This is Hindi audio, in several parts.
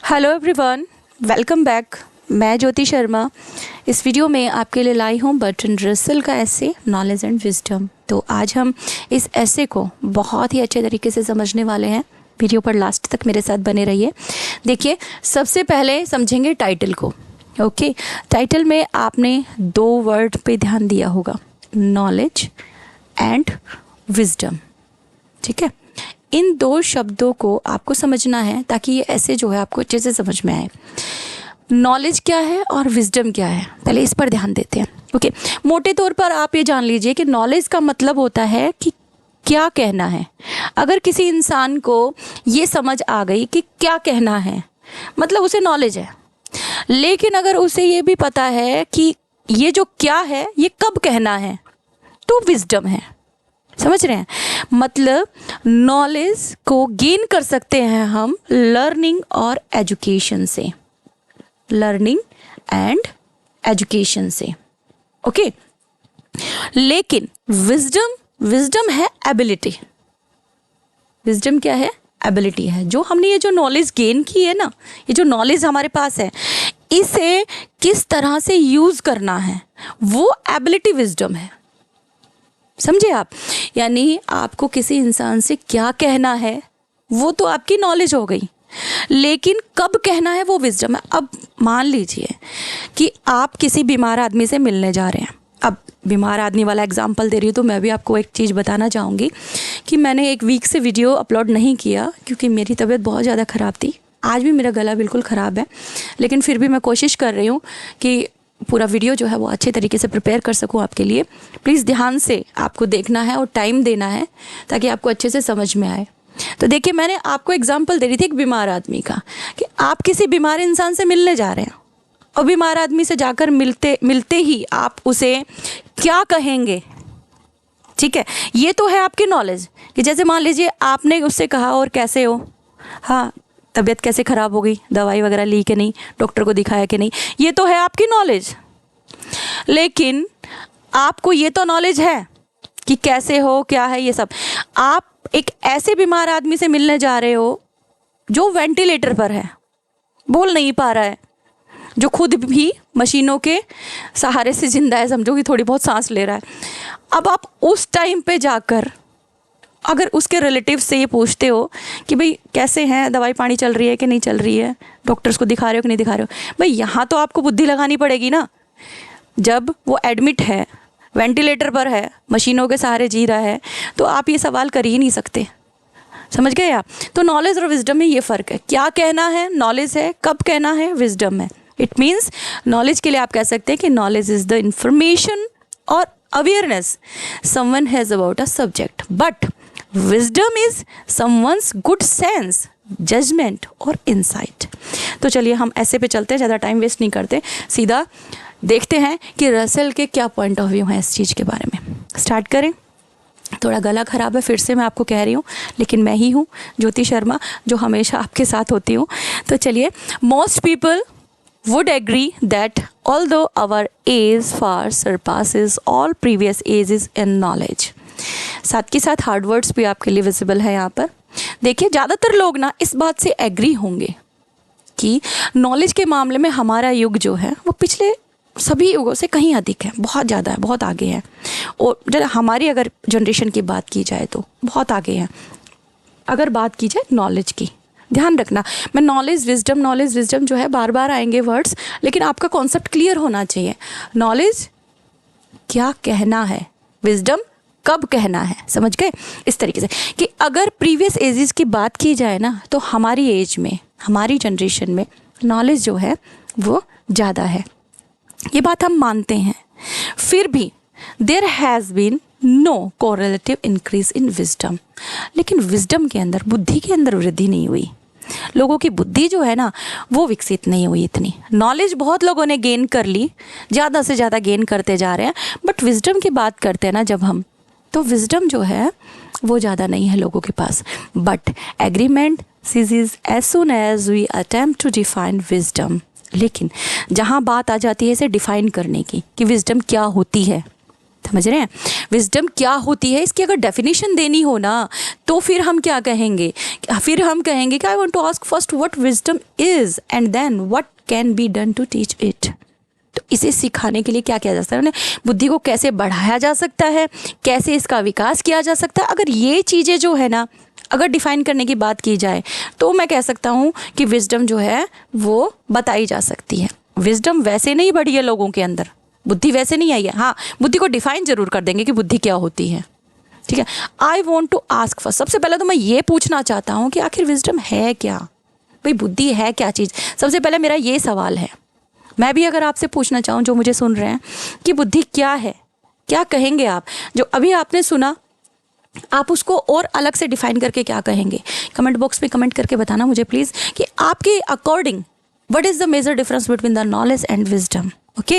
Hello everyone, welcome back. मैं ज्योति शर्मा इस वीडियो में आपके लिए लाई हूँ बर्ट्रैंड रसेल का ऐसे नॉलेज एंड विजडम। तो आज हम इस ऐसे को बहुत ही अच्छे तरीके से समझने वाले हैं। वीडियो पर लास्ट तक मेरे साथ बने रहिए। देखिए, सबसे पहले समझेंगे टाइटल को। ओके, टाइटल में आपने दो वर्ड पे ध्यान दिया होगा, नॉलेज एंड विजडम। ठीक है, इन दो शब्दों को आपको समझना है ताकि ये ऐसे जो है आपको अच्छे से समझ में आए। नॉलेज क्या है और विजडम क्या है, पहले इस पर ध्यान देते हैं। ओके, मोटे तौर पर आप ये जान लीजिए कि नॉलेज का मतलब होता है कि क्या कहना है। अगर किसी इंसान को ये समझ आ गई कि क्या कहना है, मतलब उसे नॉलेज है। लेकिन अगर उसे ये भी पता है कि ये जो क्या है ये कब कहना है, तो विजडम है। समझ रहे हैं? मतलब नॉलेज को गेन कर सकते हैं हम लर्निंग और एजुकेशन से, लर्निंग एंड एजुकेशन से। ओके, लेकिन विजडम है एबिलिटी। विजडम क्या है? एबिलिटी है। जो हमने ये जो नॉलेज गेन की है ना, ये जो नॉलेज हमारे पास है, इसे किस तरह से यूज करना है, वो एबिलिटी विजडम है। समझे आप? यानी आपको किसी इंसान से क्या कहना है वो तो आपकी नॉलेज हो गई, लेकिन कब कहना है वो विजडम है। अब मान लीजिए कि आप किसी बीमार आदमी से मिलने जा रहे हैं। अब बीमार आदमी वाला एग्जांपल दे रही हूँ तो मैं भी आपको एक चीज़ बताना चाहूँगी कि मैंने एक वीक से वीडियो अपलोड नहीं किया क्योंकि मेरी तबीयत बहुत ज़्यादा ख़राब थी। आज भी मेरा गला बिल्कुल ख़राब है, लेकिन फिर भी मैं कोशिश कर रही हूँ कि पूरा वीडियो जो है वो अच्छे तरीके से प्रिपेयर कर सकूं आपके लिए। प्लीज़ ध्यान से आपको देखना है और टाइम देना है ताकि आपको अच्छे से समझ में आए। तो देखिए, मैंने आपको एग्जांपल दे रही थी एक बीमार आदमी का कि आप किसी बीमार इंसान से मिलने जा रहे हैं और बीमार आदमी से जाकर मिलते ही आप उसे क्या कहेंगे। ठीक है, ये तो है आपकी नॉलेज कि जैसे मान लीजिए आपने उससे कहा और कैसे हो, हाँ तबीयत कैसे ख़राब हो गई, दवाई वगैरह ली कि नहीं, डॉक्टर को दिखाया कि नहीं, ये तो है आपकी नॉलेज। लेकिन आपको ये तो नॉलेज है कि कैसे हो, क्या है ये सब। आप एक ऐसे बीमार आदमी से मिलने जा रहे हो जो वेंटिलेटर पर है, बोल नहीं पा रहा है, जो खुद भी मशीनों के सहारे से जिंदा है, समझो कि थोड़ी बहुत सांस ले रहा है। अब आप उस टाइम पे जाकर अगर उसके रिलेटिव से ये पूछते हो कि भाई कैसे हैं, दवाई पानी चल रही है कि नहीं चल रही है, डॉक्टर्स को दिखा रहे हो कि नहीं दिखा रहे हो, भाई यहाँ तो आपको बुद्धि लगानी पड़ेगी ना। जब वो एडमिट है, वेंटिलेटर पर है, मशीनों के सहारे जी रहा है, तो आप ये सवाल कर ही नहीं सकते। समझ गए आप? तो नॉलेज और विजडम में ये फ़र्क है। क्या कहना है नॉलेज है, कब कहना है विजडम है। इट मीन्स नॉलेज के लिए आप कह सकते हैं कि नॉलेज इज़ द इंफॉर्मेशन और awareness someone has about a subject, but wisdom is someone's good sense, judgment और insight। तो चलिए हम ऐसे पे चलते हैं, ज़्यादा टाइम वेस्ट नहीं करते, सीधा देखते हैं कि रसेल के क्या पॉइंट ऑफ व्यू हैं इस चीज़ के बारे में। स्टार्ट करें। थोड़ा गला ख़राब है, फिर से मैं आपको कह रही हूँ, लेकिन मैं ही हूँ ज्योति शर्मा जो हमेशा आपके साथ होती हूँ। तो चलिए, most people would agree that although our age far surpasses all previous ages in knowledge, साथ के साथ हार्ड वर्ड्स भी आपके लिए विजिबल है यहाँ पर। देखिए, ज़्यादातर लोग ना इस बात से एग्री होंगे कि नॉलेज के मामले में हमारा युग जो है वो पिछले सभी युगों से कहीं अधिक है, बहुत ज़्यादा है, बहुत आगे है। और जरा हमारी अगर जनरेशन की बात की जाए तो बहुत आगे है। अगर बात की जाए नॉलेज की, ध्यान रखना, मैं नॉलेज विजडम जो है बार बार आएंगे वर्ड्स, लेकिन आपका कॉन्सेप्ट क्लियर होना चाहिए। नॉलेज क्या कहना है, विजडम कब कहना है। समझ गए? इस तरीके से कि अगर प्रीवियस एजेस की बात की जाए ना, तो हमारी एज में, हमारी जनरेशन में नॉलेज जो है वो ज़्यादा है, ये बात हम मानते हैं। फिर भी there has been no correlative increase in wisdom, लेकिन विजडम के अंदर, बुद्धि के अंदर वृद्धि नहीं हुई। लोगों की बुद्धि जो है ना वो विकसित नहीं हुई इतनी। नॉलेज बहुत लोगों ने गेन कर ली, ज़्यादा से ज़्यादा गेन करते जा रहे हैं, बट विजडम की बात करते हैं ना जब हम, तो विजडम जो है वो ज़्यादा नहीं है लोगों के पास। But agreement ceases as soon as we attempt to define wisdom. लेकिन जहाँ बात आ जाती है इसे डिफाइन करने की कि विजडम क्या होती है, समझ रहे हैं? विजडम क्या होती है इसकी अगर डेफिनेशन देनी हो ना तो फिर हम क्या कहेंगे? फिर हम कहेंगे कि I want to ask first what wisdom is and then what can be done to teach it. तो इसे सिखाने के लिए क्या किया जा सकता है? बुद्धि को कैसे बढ़ाया जा सकता है, कैसे इसका विकास किया जा सकता है, अगर ये चीज़ें जो है ना अगर डिफाइन करने की बात की जाए तो मैं कह सकता हूँ कि विजडम जो है वो बताई जा सकती है। विजडम वैसे नहीं बढ़ी है लोगों के अंदर, बुद्धि वैसे नहीं आई है। हाँ, बुद्धि को डिफाइन जरूर कर देंगे कि बुद्धि क्या होती है। ठीक है, I want to ask first, सबसे पहले तो मैं ये पूछना चाहता हूँ कि आखिर विजडम है क्या? भाई बुद्धि है क्या चीज़? सबसे पहले मेरा ये सवाल है। मैं भी अगर आपसे पूछना चाहूँ जो मुझे सुन रहे हैं कि बुद्धि क्या है, क्या कहेंगे आप? जो अभी आपने सुना आप उसको और अलग से डिफाइन करके क्या कहेंगे? कमेंट बॉक्स में कमेंट करके बताना मुझे प्लीज़ कि आपके according what is the major difference between the knowledge and wisdom. Okay,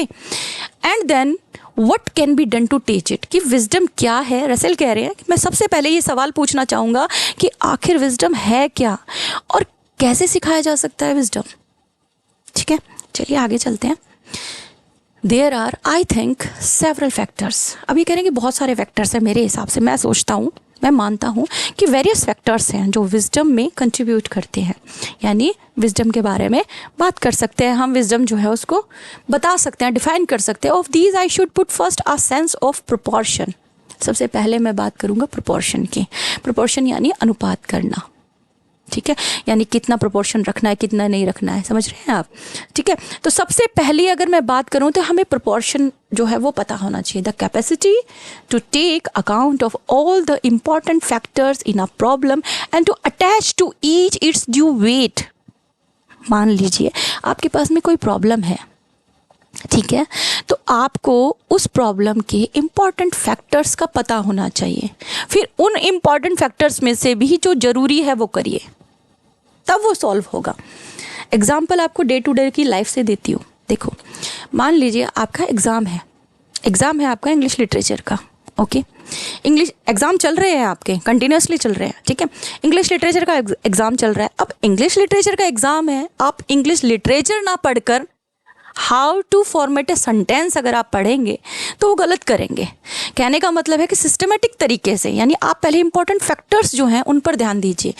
and then what can be done to teach it, कि विजडम क्या है। रसेल कह रहे हैं कि मैं सबसे पहले ये सवाल पूछना चाहूँगा कि आखिर विजडम है क्या और कैसे सिखाया जा सकता है विजडम। ठीक है, चलिए आगे चलते हैं। There are I think several factors. अब ये कह रहे हैं कि बहुत सारे फैक्टर्स हैं। मेरे हिसाब से मैं सोचता हूँ, मैं मानता हूँ कि वेरियस फैक्टर्स हैं जो विजडम में कंट्रीब्यूट करते हैं, यानी विजडम के बारे में बात कर सकते हैं हम। विजडम जो है उसको बता सकते हैं, डिफाइन कर सकते हैं। Of these I should put first a sense of proportion. सबसे पहले मैं बात करूँगा प्रोपोर्शन की। प्रोपोर्शन यानी अनुपात करना। ठीक है, यानी कितना प्रोपोर्शन रखना है, कितना नहीं रखना है, समझ रहे हैं आप? ठीक है, तो सबसे पहले अगर मैं बात करूं तो हमें प्रोपोर्शन जो है वो पता होना चाहिए। The capacity to take account of all the important factors in a problem and to attach to each its due weight. मान लीजिए आपके पास में कोई प्रॉब्लम है, ठीक है, तो आपको उस प्रॉब्लम के इम्पॉर्टेंट फैक्टर्स का पता होना चाहिए। फिर उन इम्पॉर्टेंट फैक्टर्स में से भी जो ज़रूरी है वो करिए, तब वो सॉल्व होगा। एग्जाम्पल आपको डे टू डे की लाइफ से देती हूँ। देखो, मान लीजिए आपका एग्ज़ाम है आपका इंग्लिश लिटरेचर का। ओके, इंग्लिश एग्ज़ाम चल रहे हैं आपके, कंटिन्यूसली चल रहे हैं। ठीक है, इंग्लिश लिटरेचर का एग्ज़ाम चल रहा है। अब इंग्लिश लिटरेचर का एग्ज़ाम है, आप इंग्लिश लिटरेचर ना पढ़कर how to format a sentence अगर आप पढ़ेंगे तो वो गलत करेंगे। कहने का मतलब है कि सिस्टमेटिक तरीके से, यानी आप पहले इंपॉर्टेंट फैक्टर्स जो हैं उन पर ध्यान दीजिए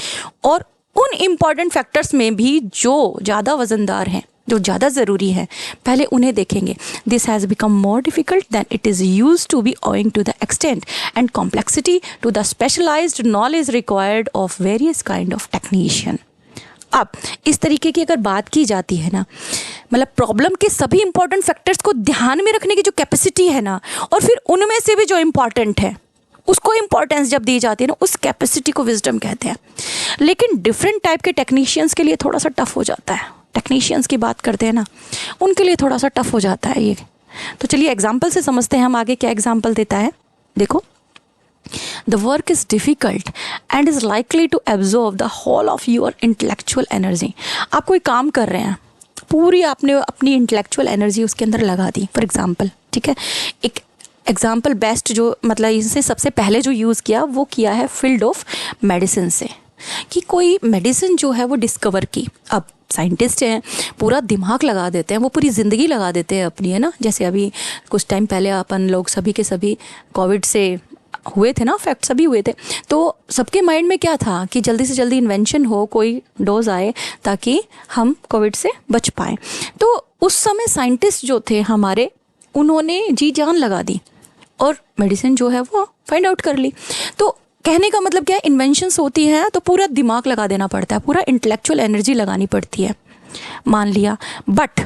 और उन इम्पॉर्टेंट फैक्टर्स में भी जो ज़्यादा वज़नदार हैं, जो ज़्यादा ज़रूरी है, पहले उन्हें देखेंगे। This has become more difficult than it is use to be owing to the extent and complexity to the specialised knowledge required of various kind of technician. अब इस तरीके की अगर बात की जाती है ना, मतलब प्रॉब्लम के सभी इंपॉर्टेंट फैक्टर्स को ध्यान में रखने की जो कैपेसिटी है ना, और फिर उनमें से भी जो इम्पॉर्टेंट है उसको इम्पॉर्टेंस जब दी जाती है ना, उस कैपेसिटी को विजडम कहते हैं। लेकिन डिफरेंट टाइप के टेक्नीशियंस के लिए थोड़ा सा टफ हो जाता है। टेक्नीशियंस की बात करते हैं ना, उनके लिए थोड़ा सा टफ हो जाता है ये। तो चलिए एग्जाम्पल से समझते हैं हम आगे क्या एग्जाम्पल देता है। देखो, the work is difficult and is likely to absorb the whole of your intellectual energy. आप कोई काम कर रहे हैं, पूरी आपने अपनी इंटेलेक्चुअल एनर्जी उसके अंदर लगा दी, फॉर एग्जांपल। ठीक है, एक एग्जांपल बेस्ट जो मतलब इससे सबसे पहले जो यूज़ किया वो किया है फील्ड ऑफ मेडिसिन से, कि कोई मेडिसिन जो है वो डिस्कवर की। अब साइंटिस्ट हैं, पूरा दिमाग लगा देते हैं, वो पूरी ज़िंदगी लगा देते हैं अपनी, है ना। जैसे अभी कुछ टाइम पहले अपन लोग सभी के सभी कोविड से हुए थे ना, फैक्ट सभी हुए थे, तो सबके माइंड में क्या था कि जल्दी से जल्दी इन्वेंशन हो, कोई डोज आए ताकि हम कोविड से बच पाएँ। तो उस समय साइंटिस्ट जो थे हमारे, उन्होंने जी जान लगा दी और मेडिसिन जो है वो फाइंड आउट कर ली। तो कहने का मतलब क्या है, इन्वेंशंस होती हैं तो पूरा दिमाग लगा देना पड़ता है, पूरा इंटेलेक्चुअल एनर्जी लगानी पड़ती है, मान लिया। बट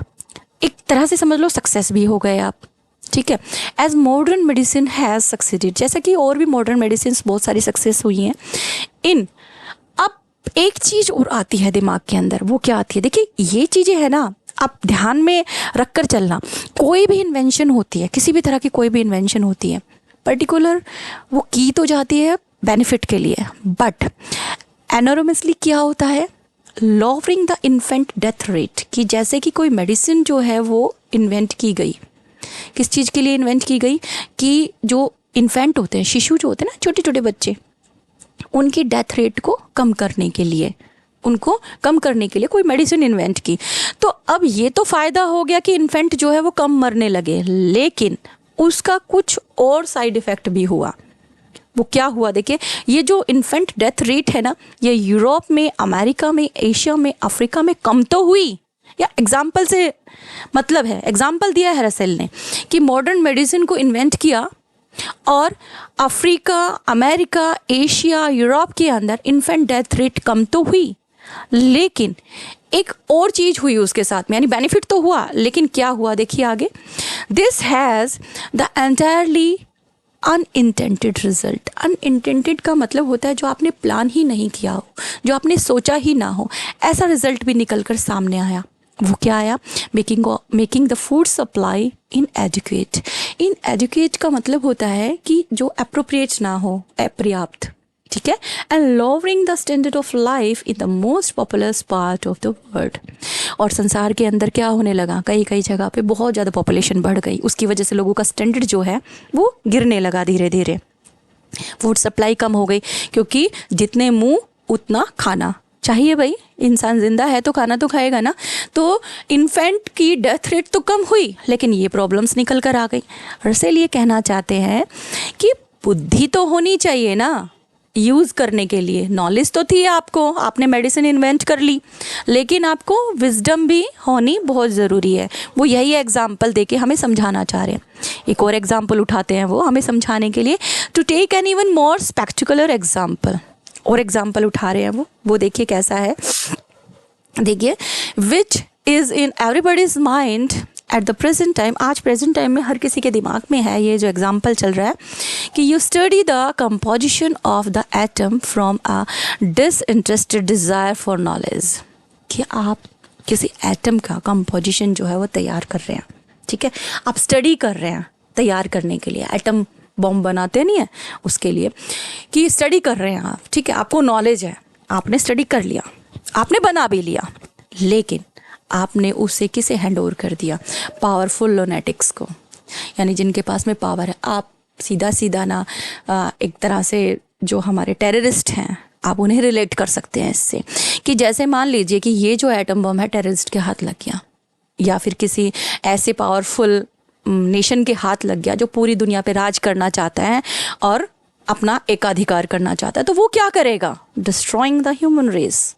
एक तरह से समझ लो सक्सेस भी हो गए आप। ठीक है, as modern medicine has succeeded, जैसा कि और भी मॉडर्न मेडिसिन बहुत सारी सक्सेस हुई हैं इन। अब एक चीज़ और आती है दिमाग के अंदर, वो क्या आती है? देखिए, ये चीज़ें है ना, आप ध्यान में रख कर चलना। कोई भी इन्वेंशन होती है, किसी भी तरह की कोई भी इन्वेंशन होती है, पर्टिकुलर वो की तो जाती है बेनिफिट के लिए, बट एनोरमसली क्या होता है, lowering the infant death rate. कि जैसे कि कोई मेडिसिन जो है वो इन्वेंट की गई, किस चीज़ के लिए इन्वेंट की गई, कि जो इन्फेंट होते हैं, शिशु जो होते हैं ना, छोटे छोटे बच्चे, उनकी डेथ रेट को कम करने के लिए, उनको कम करने के लिए कोई मेडिसिन इन्वेंट की। तो अब ये तो फ़ायदा हो गया कि इन्फेंट जो है वो कम मरने लगे, लेकिन उसका कुछ और साइड इफ़ेक्ट भी हुआ। वो क्या हुआ देखिए, ये जो इन्फेंट डेथ रेट है ना, ये यूरोप में, अमेरिका में, एशिया में, अफ्रीका में कम तो हुई, या एग्जाम्पल से मतलब है, एग्जाम्पल दिया है रसेल ने कि मॉडर्न मेडिसिन को इन्वेंट किया और अफ्रीका, अमेरिका, एशिया, यूरोप के अंदर इन्फेंट डेथ रेट कम तो हुई, लेकिन एक और चीज़ हुई उसके साथ में, यानी बेनिफिट तो हुआ, लेकिन क्या हुआ देखिए आगे, this has the entirely अनइंटेंटेड result. अनइंटेंटेड का मतलब होता है जो आपने प्लान ही नहीं किया हो, जो आपने सोचा ही ना हो, ऐसा रिजल्ट भी निकल कर सामने आया। वो क्या आया, making the food supply inadequate. Inadequate का मतलब होता है कि जो अप्रोप्रिएट ना हो, अपर्याप्त, ठीक है, and lowering the standard of life in the most populous part of the world. और संसार के अंदर क्या होने लगा, कई कई जगह पे बहुत ज़्यादा पॉपुलेशन बढ़ गई, उसकी वजह से लोगों का स्टैंडर्ड जो है वो गिरने लगा धीरे धीरे। फूड सप्लाई कम हो गई, क्योंकि जितने मुंह उतना खाना चाहिए भाई, इंसान जिंदा है तो खाना तो खाएगा ना। तो इन्फेंट की डेथ रेट तो कम हुई, लेकिन ये प्रॉब्लम्स निकल कर आ गई। रसेल ये कहना चाहते हैं कि बुद्धि तो होनी चाहिए ना यूज़ करने के लिए। नॉलेज तो थी आपको, आपने मेडिसिन इन्वेंट कर ली, लेकिन आपको विजडम भी होनी बहुत ज़रूरी है। वो यही एग्जाम्पल देके हमें समझाना चाह रहे हैं। एक और एग्जाम्पल उठाते हैं वो हमें समझाने के लिए, to take an even more spectacular example. और एग्जाम्पल उठा रहे हैं वो देखिए कैसा है, देखिए, which is in everybody's mind at the present time. आज प्रेजेंट टाइम में हर किसी के दिमाग में है ये जो एग्जाम्पल चल रहा है कि you study the composition of the atom from a disinterested desire for knowledge. कि आप किसी एटम का कंपोजिशन जो है वो तैयार कर रहे हैं, ठीक है, आप स्टडी कर रहे हैं तैयार करने के लिए। एटम बॉम्ब बनाते नहीं है उसके लिए, कि स्टडी कर रहे हैं आप, ठीक है, आपको नॉलेज है, आपने स्टडी कर लिया, आपने बना भी लिया, लेकिन आपने उसे किसे हैंड ओवर कर दिया, पावरफुल लुनेटिक्स को, यानी जिनके पास में पावर है। आप सीधा सीधा ना एक तरह से जो हमारे टेररिस्ट हैं, आप उन्हें रिलेट कर सकते हैं इससे, कि जैसे मान लीजिए कि ये जो एटम बम है टेररिस्ट के हाथ लग गया, या फिर किसी ऐसे पावरफुल नेशन के हाथ लग गया जो पूरी दुनिया पे राज करना चाहता है और अपना एकाधिकार करना चाहता है, तो वो क्या करेगा, destroying the human race.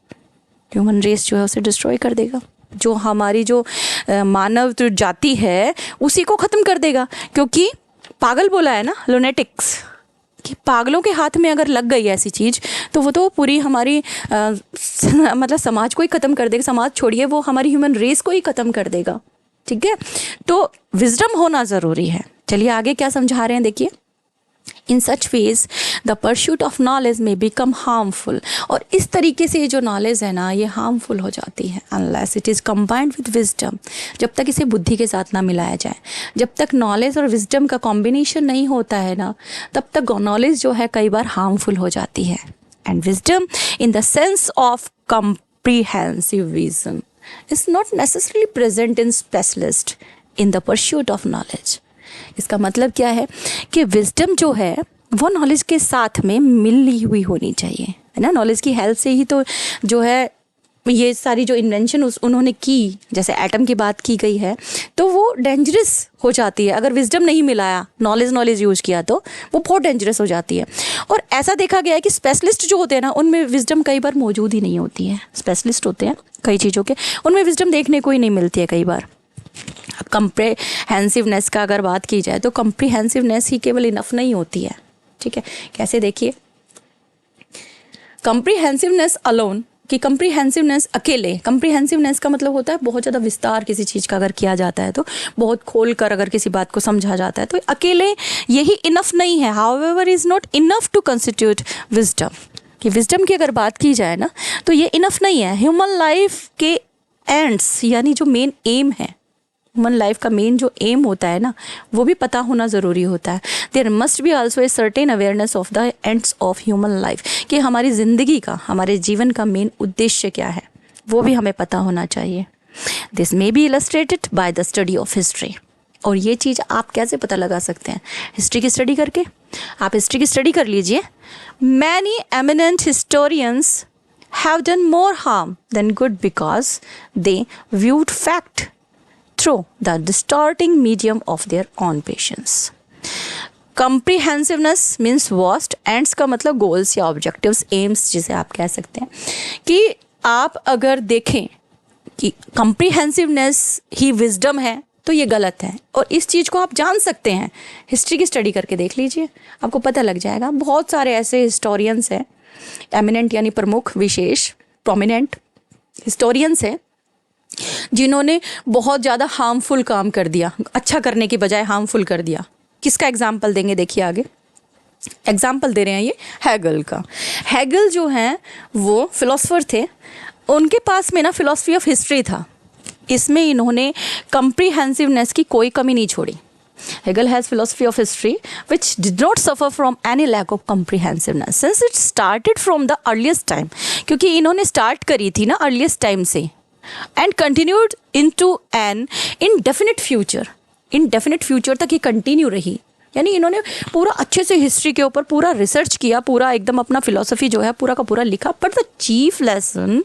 Human race जो है उसे डिस्ट्रॉय कर देगा, जो हमारी जो मानव जाति है उसी को ख़त्म कर देगा। क्योंकि पागल बोला है ना, लुनेटिक्स, कि पागलों के हाथ में अगर लग गई ऐसी चीज़ तो वो तो पूरी हमारी मतलब समाज को ही ख़त्म कर देगा। समाज छोड़िए, वो हमारी ह्यूमन रेस को ही ख़त्म कर देगा, ठीक है। तो विजडम होना ज़रूरी है। चलिए आगे क्या समझा रहे हैं देखिए, in such ways the pursuit of knowledge में बिकम हार्मफुल। और इस तरीके से जो नॉलेज है ना ये हार्मफुल हो जाती है unless it is combined with wisdom. जब तक इसे बुद्धि के साथ ना मिलाया जाए, जब तक नॉलेज और विजडम का कॉम्बिनेशन नहीं होता है ना, तब तक नॉलेज जो है कई बार हार्मफुल हो जाती है। And wisdom in the sense of comprehensive vision is not necessarily present in specialist in the pursuit of knowledge। इसका मतलब क्या है कि विजडम जो है वो नॉलेज के साथ में मिली हुई होनी चाहिए, है ना। नॉलेज की हेल्प से ही तो जो है ये सारी जो इन्वेंशन उन्होंने की, जैसे एटम की बात की गई है, तो वो डेंजरस हो जाती है अगर विजडम नहीं मिलाया, नॉलेज यूज़ किया तो वो बहुत डेंजरस हो जाती है। और ऐसा देखा गया है कि स्पेशलिस्ट जो होते हैं ना उनमें विजडम कई बार मौजूद ही नहीं होती है। स्पेशलिस्ट होते हैं कई चीज़ों के, उनमें विजडम देखने को ही नहीं मिलती है कई बार। अब कंप्रिहेंसिवनेस का अगर बात की जाए तो कंप्रिहेंसिवनेस ही केवल इनफ नहीं होती है, ठीक है। कैसे देखिए, कंप्रिहेंसिवनेस अलोन, कि कंप्रिहेंसिवनेस अकेले, कंप्रिहेंसिवनेस का मतलब होता है बहुत ज़्यादा विस्तार किसी चीज़ का अगर किया जाता है तो बहुत खोल कर अगर किसी बात को समझा जाता है तो अकेले यही इनफ नहीं है। However is not enough to constitute wisdom. कि विजडम की अगर बात की जाए ना तो ये इनफ नहीं है। ह्यूमन लाइफ के एंड्स, यानी जो मेन एम है, ह्यूमन लाइफ का मेन जो एम होता है ना वो भी पता होना ज़रूरी होता है। There must be also a certain awareness of the ends of human life, कि हमारी ज़िंदगी का, हमारे जीवन का मेन उद्देश्य क्या है वो भी हमें पता होना चाहिए। This may be illustrated by the study of history. और ये चीज़ आप कैसे पता लगा सकते हैं? हिस्ट्री की स्टडी करके। आप हिस्ट्री की स्टडी कर लीजिए। Many eminent historians have done more harm then good because they viewed fact, through the distorting medium of their own patience. Comprehensiveness means vast, ends का मतलब goals या objectives, aims जिसे आप कह सकते हैं, कि आप अगर देखें कि comprehensiveness ही wisdom है तो ये गलत है, और इस चीज़ को आप जान सकते हैं। हिस्ट्री की स्टडी करके देख लीजिए, आपको पता लग जाएगा। बहुत सारे ऐसे हिस्टोरियंस हैं, एमिनेंट यानी प्रमुख, विशेष, प्रोमिनेंट हिस्टोरियंस हैं, जिन्होंने बहुत ज़्यादा हार्मफुल काम कर दिया, अच्छा करने की बजाय हार्मफुल कर दिया। किसका एग्जाम्पल देंगे, देखिए आगे एग्जाम्पल दे रहे हैं ये हैगल का। हैगल जो हैं वो फिलोसफर थे, उनके पास में ना फिलोसफी ऑफ हिस्ट्री था। इसमें इन्होंने कम्प्रीहेंसिवनेस की कोई कमी नहीं छोड़ी। Hegel has philosophy of history which did not suffer from any lack of comprehensiveness since it started from the earliest time, क्योंकि इन्होंने स्टार्ट करी थी ना earliest time से, and continued into an indefinite future, indefinite future तक ये कंटिन्यू रही। यानी इन्होंने पूरा अच्छे से हिस्ट्री के ऊपर पूरा रिसर्च किया, पूरा एकदम अपना फिलोसफी जो है पूरा का पूरा लिखा। But the chief lesson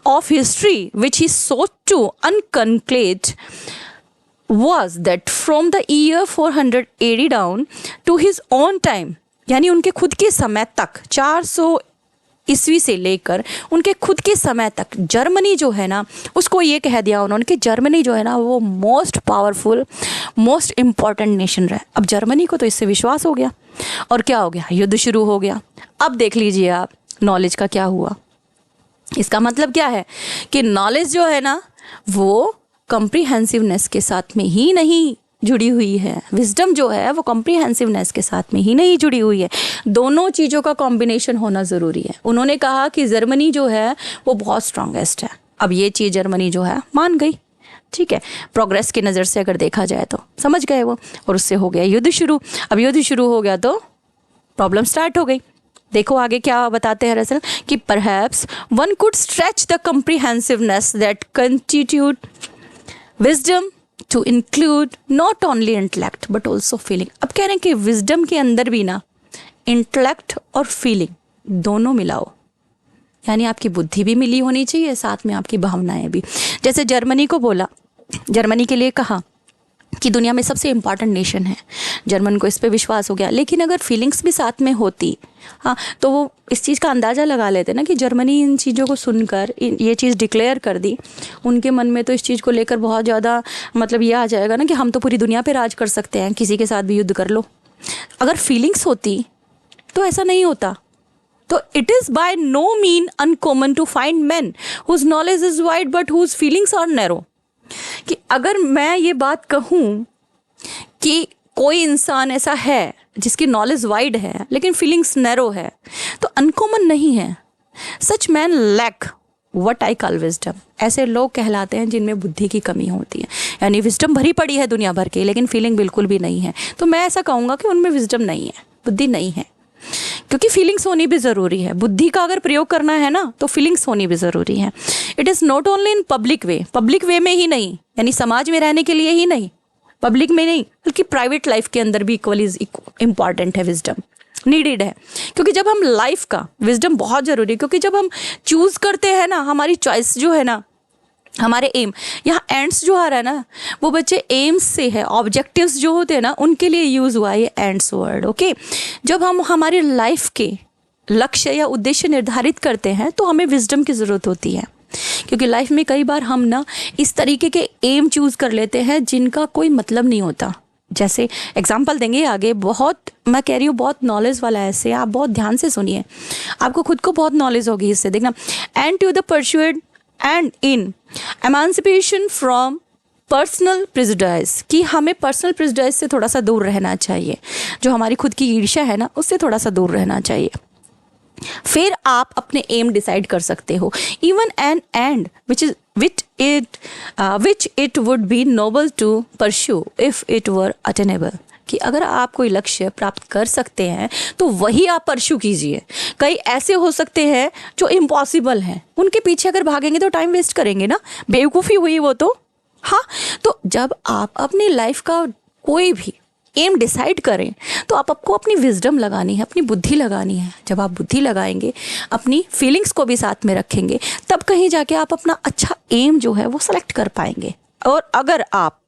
of history which he sought to inculcate was that from the year 400 AD down to his own time, यानी उनके खुद के समय तक, 400 ईस्वी से लेकर उनके खुद के समय तक, जर्मनी जो है ना उसको ये कह दिया उन्होंने कि जर्मनी जो है ना वो most powerful, most important nation रहा। अब जर्मनी को तो इससे विश्वास हो गया, और क्या हो गया, युद्ध शुरू हो गया। अब देख लीजिए आप नॉलेज का क्या हुआ। इसका मतलब क्या है कि नॉलेज जो है ना वो कम्प्रीहेंसिवनेस के साथ में ही नहीं जुड़ी हुई है। विजडम जो है वो कम्प्रीहेंसिवनेस के साथ में ही नहीं जुड़ी हुई है। दोनों चीज़ों का कॉम्बिनेशन होना ज़रूरी है। उन्होंने कहा कि जर्मनी जो है वो बहुत स्ट्रॉन्गेस्ट है। अब ये चीज़ जर्मनी जो है मान गई, ठीक है, प्रोग्रेस की नज़र से अगर देखा जाए तो समझ गए वो, और उससे हो गया युद्ध शुरू। अब युद्ध शुरू हो गया तो प्रॉब्लम स्टार्ट हो गई। देखो आगे क्या बताते हैं रसल कि perhaps one could stretch the comprehensiveness that constitute wisdom to include not only intellect but also feeling. अब कह रहे हैं कि विजडम के अंदर भी ना इंटेलेक्ट और फीलिंग दोनों मिलाओ, यानी आपकी बुद्धि भी मिली होनी चाहिए, साथ में आपकी भावनाएं भी। जैसे जर्मनी को बोला, जर्मनी के लिए कहा कि दुनिया में सबसे इम्पॉर्टेंट नेशन है, जर्मन को इस पे विश्वास हो गया। लेकिन अगर फीलिंग्स भी साथ में होती, हाँ, तो वो इस चीज़ का अंदाज़ा लगा लेते ना कि जर्मनी इन चीज़ों को सुनकर ये चीज़ डिक्लेयर कर दी, उनके मन में तो इस चीज़ को लेकर बहुत ज़्यादा मतलब ये आ जाएगा ना कि हम तो पूरी दुनिया पे राज कर सकते हैं, किसी के साथ भी युद्ध कर लो। अगर फीलिंग्स होती तो ऐसा नहीं होता। तो it is by no mean uncommon to find man whose knowledge is wide but whose feelings are narrow. कि अगर मैं ये बात कहूँ कि कोई इंसान ऐसा है जिसकी नॉलेज वाइड है लेकिन फीलिंग्स नैरो है, तो अनकॉमन नहीं है। Such man lack what I call wisdom. ऐसे लोग कहलाते हैं जिनमें बुद्धि की कमी होती है, यानी विजडम भरी पड़ी है दुनिया भर की लेकिन फीलिंग बिल्कुल भी नहीं है। तो मैं ऐसा कहूँगा कि उनमें विजडम नहीं है, बुद्धि नहीं है, क्योंकि फीलिंग्स होनी भी ज़रूरी है। बुद्धि का अगर प्रयोग करना है ना तो फीलिंग्स होनी भी ज़रूरी है। It is not only in public way, public way में ही नहीं, यानी समाज में रहने के लिए ही नहीं, पब्लिक में नहीं, बल्कि प्राइवेट लाइफ के अंदर भी इक्वली इम्पॉर्टेंट है, विजडम नीडेड है। क्योंकि जब हम लाइफ का विजडम बहुत ज़रूरी है, क्योंकि जब हम चूज़ करते हैं ना, हमारी चॉइस जो है ना, हमारे एम, यहाँ एंड्स जो आ रहा है ना वो बच्चे एम्स से है, ऑब्जेक्टिव्स जो होते हैं ना उनके लिए यूज़ हुआ है ये एंड्स वर्ड, ओके। जब हम हमारी लाइफ के लक्ष्य या उद्देश्य निर्धारित करते हैं तो हमें विजडम की ज़रूरत होती है, क्योंकि लाइफ में कई बार हम ना इस तरीके के एम चूज़ कर लेते हैं जिनका कोई मतलब नहीं होता। जैसे एग्जाम्पल देंगे आगे, बहुत मैं कह रही हूँ बहुत नॉलेज वाला है, ऐसे आप बहुत ध्यान से सुनिए, आपको खुद को बहुत नॉलेज होगी इससे। देखना, and to the pursuit and in emancipation from personal prejudice, कि हमें पर्सनल प्रेजुडिस से थोड़ा सा दूर रहना चाहिए, जो हमारी खुद की ईर्ष्या है ना उससे थोड़ा सा दूर रहना चाहिए। फिर आप अपने एम डिसाइड कर सकते हो। Even an end which it would be noble to pursue if it were attainable, कि अगर आप कोई लक्ष्य प्राप्त कर सकते हैं तो वही आप परस्यू कीजिए। कई ऐसे हो सकते हैं जो इम्पॉसिबल हैं, उनके पीछे अगर भागेंगे तो टाइम वेस्ट करेंगे ना, बेवकूफ़ी हुई वो तो। हाँ, तो जब आप अपनी लाइफ का कोई भी एम डिसाइड करें तो आपको अपनी विजडम लगानी है, अपनी बुद्धि लगानी है। जब आप बुद्धि लगाएंगे, अपनी फीलिंग्स को भी साथ में रखेंगे, तब कहीं जाके आप अपना अच्छा एम जो है वो सेलेक्ट कर पाएंगे। और अगर आप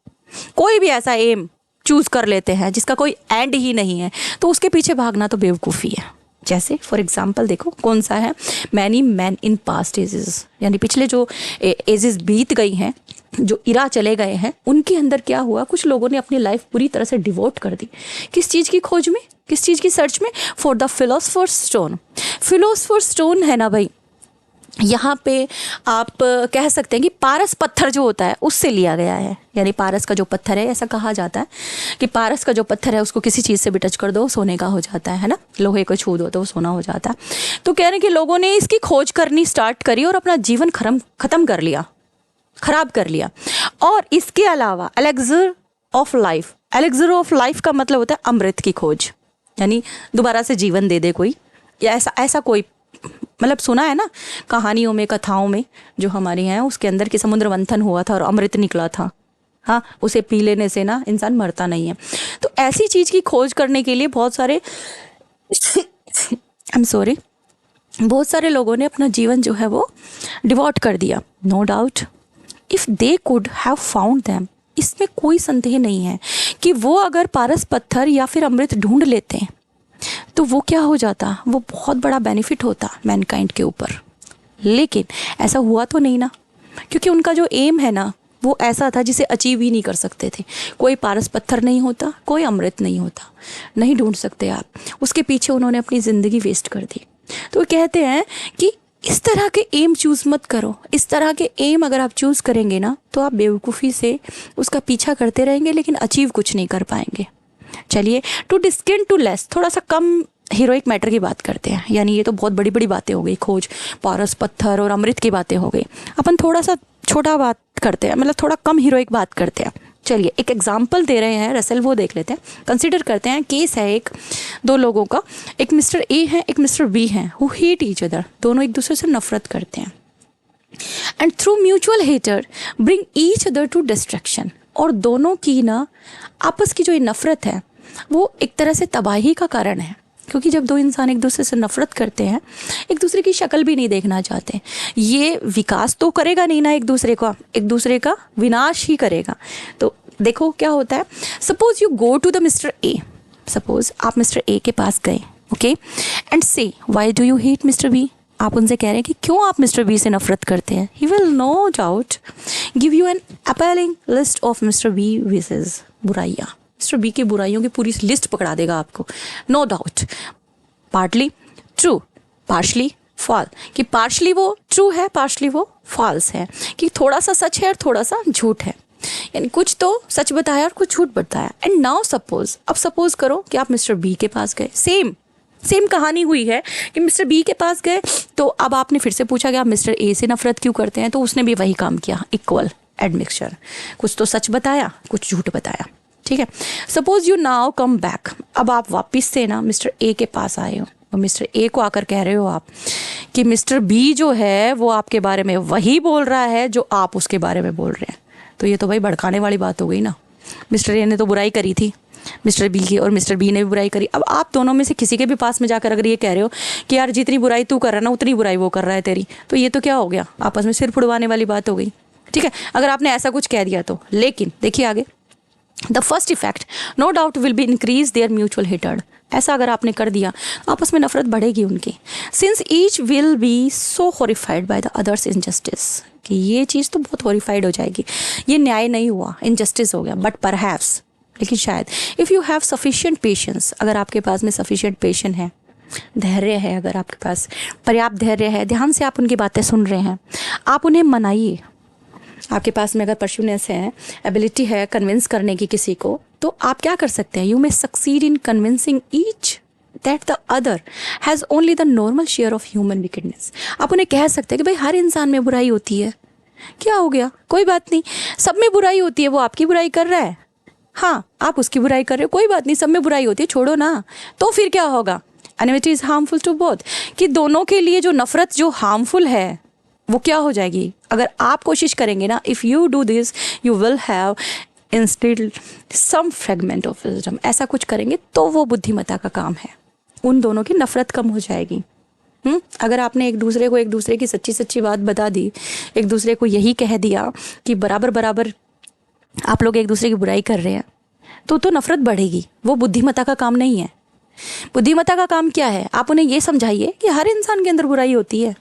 कोई भी ऐसा एम चूज कर लेते हैं जिसका कोई एंड ही नहीं है, तो उसके पीछे भागना तो बेवकूफ़ी है। जैसे फॉर एग्जाम्पल देखो कौन सा है, many man in past ages, यानी पिछले जो एजेस बीत गई हैं, जो इरा चले गए हैं, उनके अंदर क्या हुआ, कुछ लोगों ने अपनी लाइफ पूरी तरह से डिवोट कर दी। किस चीज़ की खोज में, किस चीज़ की सर्च में? For the philosopher stone. Philosopher stone है ना भाई, यहाँ पे आप कह सकते हैं कि पारस पत्थर जो होता है उससे लिया गया है। यानी पारस का जो पत्थर है, ऐसा कहा जाता है कि पारस का जो पत्थर है उसको किसी चीज़ से भी टच कर दो सोने का हो जाता है ना, लोहे को छू दो तो वो सोना हो जाता है। तो कह रहे हैं कि लोगों ने इसकी खोज करनी स्टार्ट करी और अपना जीवन ख़त्म कर लिया, ख़राब कर लिया। और इसके अलावा elixir of life, elixir of life का मतलब होता है अमृत की खोज, यानी दोबारा से जीवन दे दे कोई, या ऐसा कोई, मतलब सुना है ना कहानियों में, कथाओं में जो हमारी हैं, उसके अंदर कि समुद्र मंथन हुआ था और अमृत निकला था। हाँ, उसे पी लेने से ना इंसान मरता नहीं है। तो ऐसी चीज़ की खोज करने के लिए बहुत सारे बहुत सारे लोगों ने अपना जीवन जो है वो डिवोट कर दिया। No doubt if they could have found them, इसमें कोई संदेह नहीं है कि वो अगर पारस पत्थर या फिर अमृत ढूंढ लेते हैं तो वो क्या हो जाता, वो बहुत बड़ा बेनिफिट होता मैनकाइंड के ऊपर। लेकिन ऐसा हुआ तो नहीं ना, क्योंकि उनका जो एम है ना वो ऐसा था जिसे अचीव ही नहीं कर सकते थे। कोई पारस पत्थर नहीं होता, कोई अमृत नहीं होता, नहीं ढूंढ सकते आप। उसके पीछे उन्होंने अपनी ज़िंदगी वेस्ट कर दी। तो कहते हैं कि इस तरह के एम चूज़ मत करो। इस तरह के एम अगर आप चूज़ करेंगे ना तो आप बेवकूफ़ी से उसका पीछा करते रहेंगे, लेकिन अचीव कुछ नहीं कर पाएंगे। चलिए, टू डिस्किन टू लेस, थोड़ा सा कम हीरोइक मैटर की बात करते हैं। यानी ये तो बहुत बड़ी बड़ी बातें हो गई, खोज, पारस पत्थर और अमृत की बातें हो गई। अपन थोड़ा सा छोटा बात करते हैं, मतलब थोड़ा कम हीरोइक बात करते हैं। चलिए एक एग्जाम्पल दे रहे हैं रसेल, वो देख लेते हैं। कंसिडर करते हैं केस है एक दो लोगों का, एक मिस्टर ए है, एक मिस्टर बी है, हु हेट ईच अदर, दोनों एक दूसरे से नफरत करते हैं। And through mutual hatred bring each other to destruction, और दोनों की ना आपस की जो ये नफ़रत है वो एक तरह से तबाही का कारण है। क्योंकि जब दो इंसान एक दूसरे से नफरत करते हैं, एक दूसरे की शक्ल भी नहीं देखना चाहते, ये विकास तो करेगा नहीं ना, एक दूसरे का विनाश ही करेगा। तो देखो क्या होता है, suppose you go to the mister A, suppose आप मिस्टर ए के पास गए, okay, and say why do you hate mister B, आप उनसे कह रहे हैं कि क्यों आप मिस्टर बी से नफरत करते हैं। He will no doubt give you an appealing list of mister B vices, बुराइयाँ, मिस्टर बी की बुराइयों की पूरी लिस्ट पकड़ा देगा आपको, no doubt. Partly true, partially false, कि पार्शली वो ट्रू है, पार्शली वो फॉल्स है, कि थोड़ा सा सच है और थोड़ा सा झूठ है, यानी कुछ तो सच बताया और कुछ झूठ बताया। एंड नाउ सपोज, अब सपोज करो कि आप मिस्टर बी के पास गए, सेम कहानी हुई है कि मिस्टर बी के पास गए, तो अब आपने फिर से पूछा कि आप मिस्टर ए से नफरत क्यों करते हैं, तो उसने भी वही काम किया, इक्वल एडमिक्सचर, कुछ तो सच बताया, कुछ झूठ बताया। ठीक है, suppose you now come back, अब आप वापस से ना मिस्टर ए के पास आए हो और मिस्टर ए को आकर कह रहे हो आप कि मिस्टर बी जो है वो आपके बारे में वही बोल रहा है जो आप उसके बारे में बोल रहे हैं। तो ये तो भाई भड़काने वाली बात हो गई ना, मिस्टर ए ने तो बुराई करी थी मिस्टर बी की और मिस्टर बी ने भी बुराई करी। अब आप दोनों में से किसी के भी पास में जाकर अगर ये कह रहे हो कि यार जितनी बुराई तू कर रहा है ना उतनी बुराई वो कर रहा है तेरी, तो ये तो क्या हो गया, आपस में सिर फुड़वाने वाली बात हो गई। ठीक है, अगर आपने ऐसा कुछ कह दिया तो। लेकिन देखिए आगे, the first effect no doubt will be increase their mutual hatred, ऐसा अगर आपने कर दिया आपस में नफरत बढ़ेगी उनकी। Since each will be so horrified by the others injustice, कि ये चीज़ तो बहुत हॉरिफाइड हो जाएगी, ये न्याय नहीं हुआ, इनजस्टिस हो गया। बट परहैप्स, लेकिन शायद, if you have sufficient patience, अगर आपके पास में सफिशिएंट पेशेंस है, धैर्य है, अगर आपके पास पर्याप्त धैर्य है, ध्यान से आप उनकी बातें सुन रहे हैं, आप उन्हें मनाइए, आपके पास में अगर पर्सुनेस है, एबिलिटी है कन्विंस करने की किसी को, तो आप क्या कर सकते हैं, you may succeed in convincing each that the other has only the normal share of human wickedness. आप उन्हें कह सकते हैं कि भाई हर इंसान में बुराई होती है, क्या हो गया, कोई बात नहीं, सब में बुराई होती है, वो आपकी बुराई कर रहा है, हाँ आप उसकी बुराई कर रहे हो, कोई बात नहीं, सब में बुराई होती है, छोड़ो ना। तो फिर क्या होगा, enmity is harmful to both, कि दोनों के लिए जो नफरत जो हार्मफुल है वो क्या हो जाएगी। अगर आप कोशिश करेंगे ना, if you do this you will have instilled some fragment of wisdom, ऐसा कुछ करेंगे तो वो बुद्धिमत्ता का काम है, उन दोनों की नफरत कम हो जाएगी। अगर आपने एक दूसरे को एक दूसरे की सच्ची सच्ची बात बता दी, एक दूसरे को यही कह दिया कि बराबर बराबर आप लोग एक दूसरे की बुराई कर रहे हैं तो नफरत बढ़ेगी। वो बुद्धिमत्ता का काम नहीं है। बुद्धिमत्ता का काम क्या है? आप उन्हें ये समझाइए कि हर इंसान के अंदर बुराई होती है,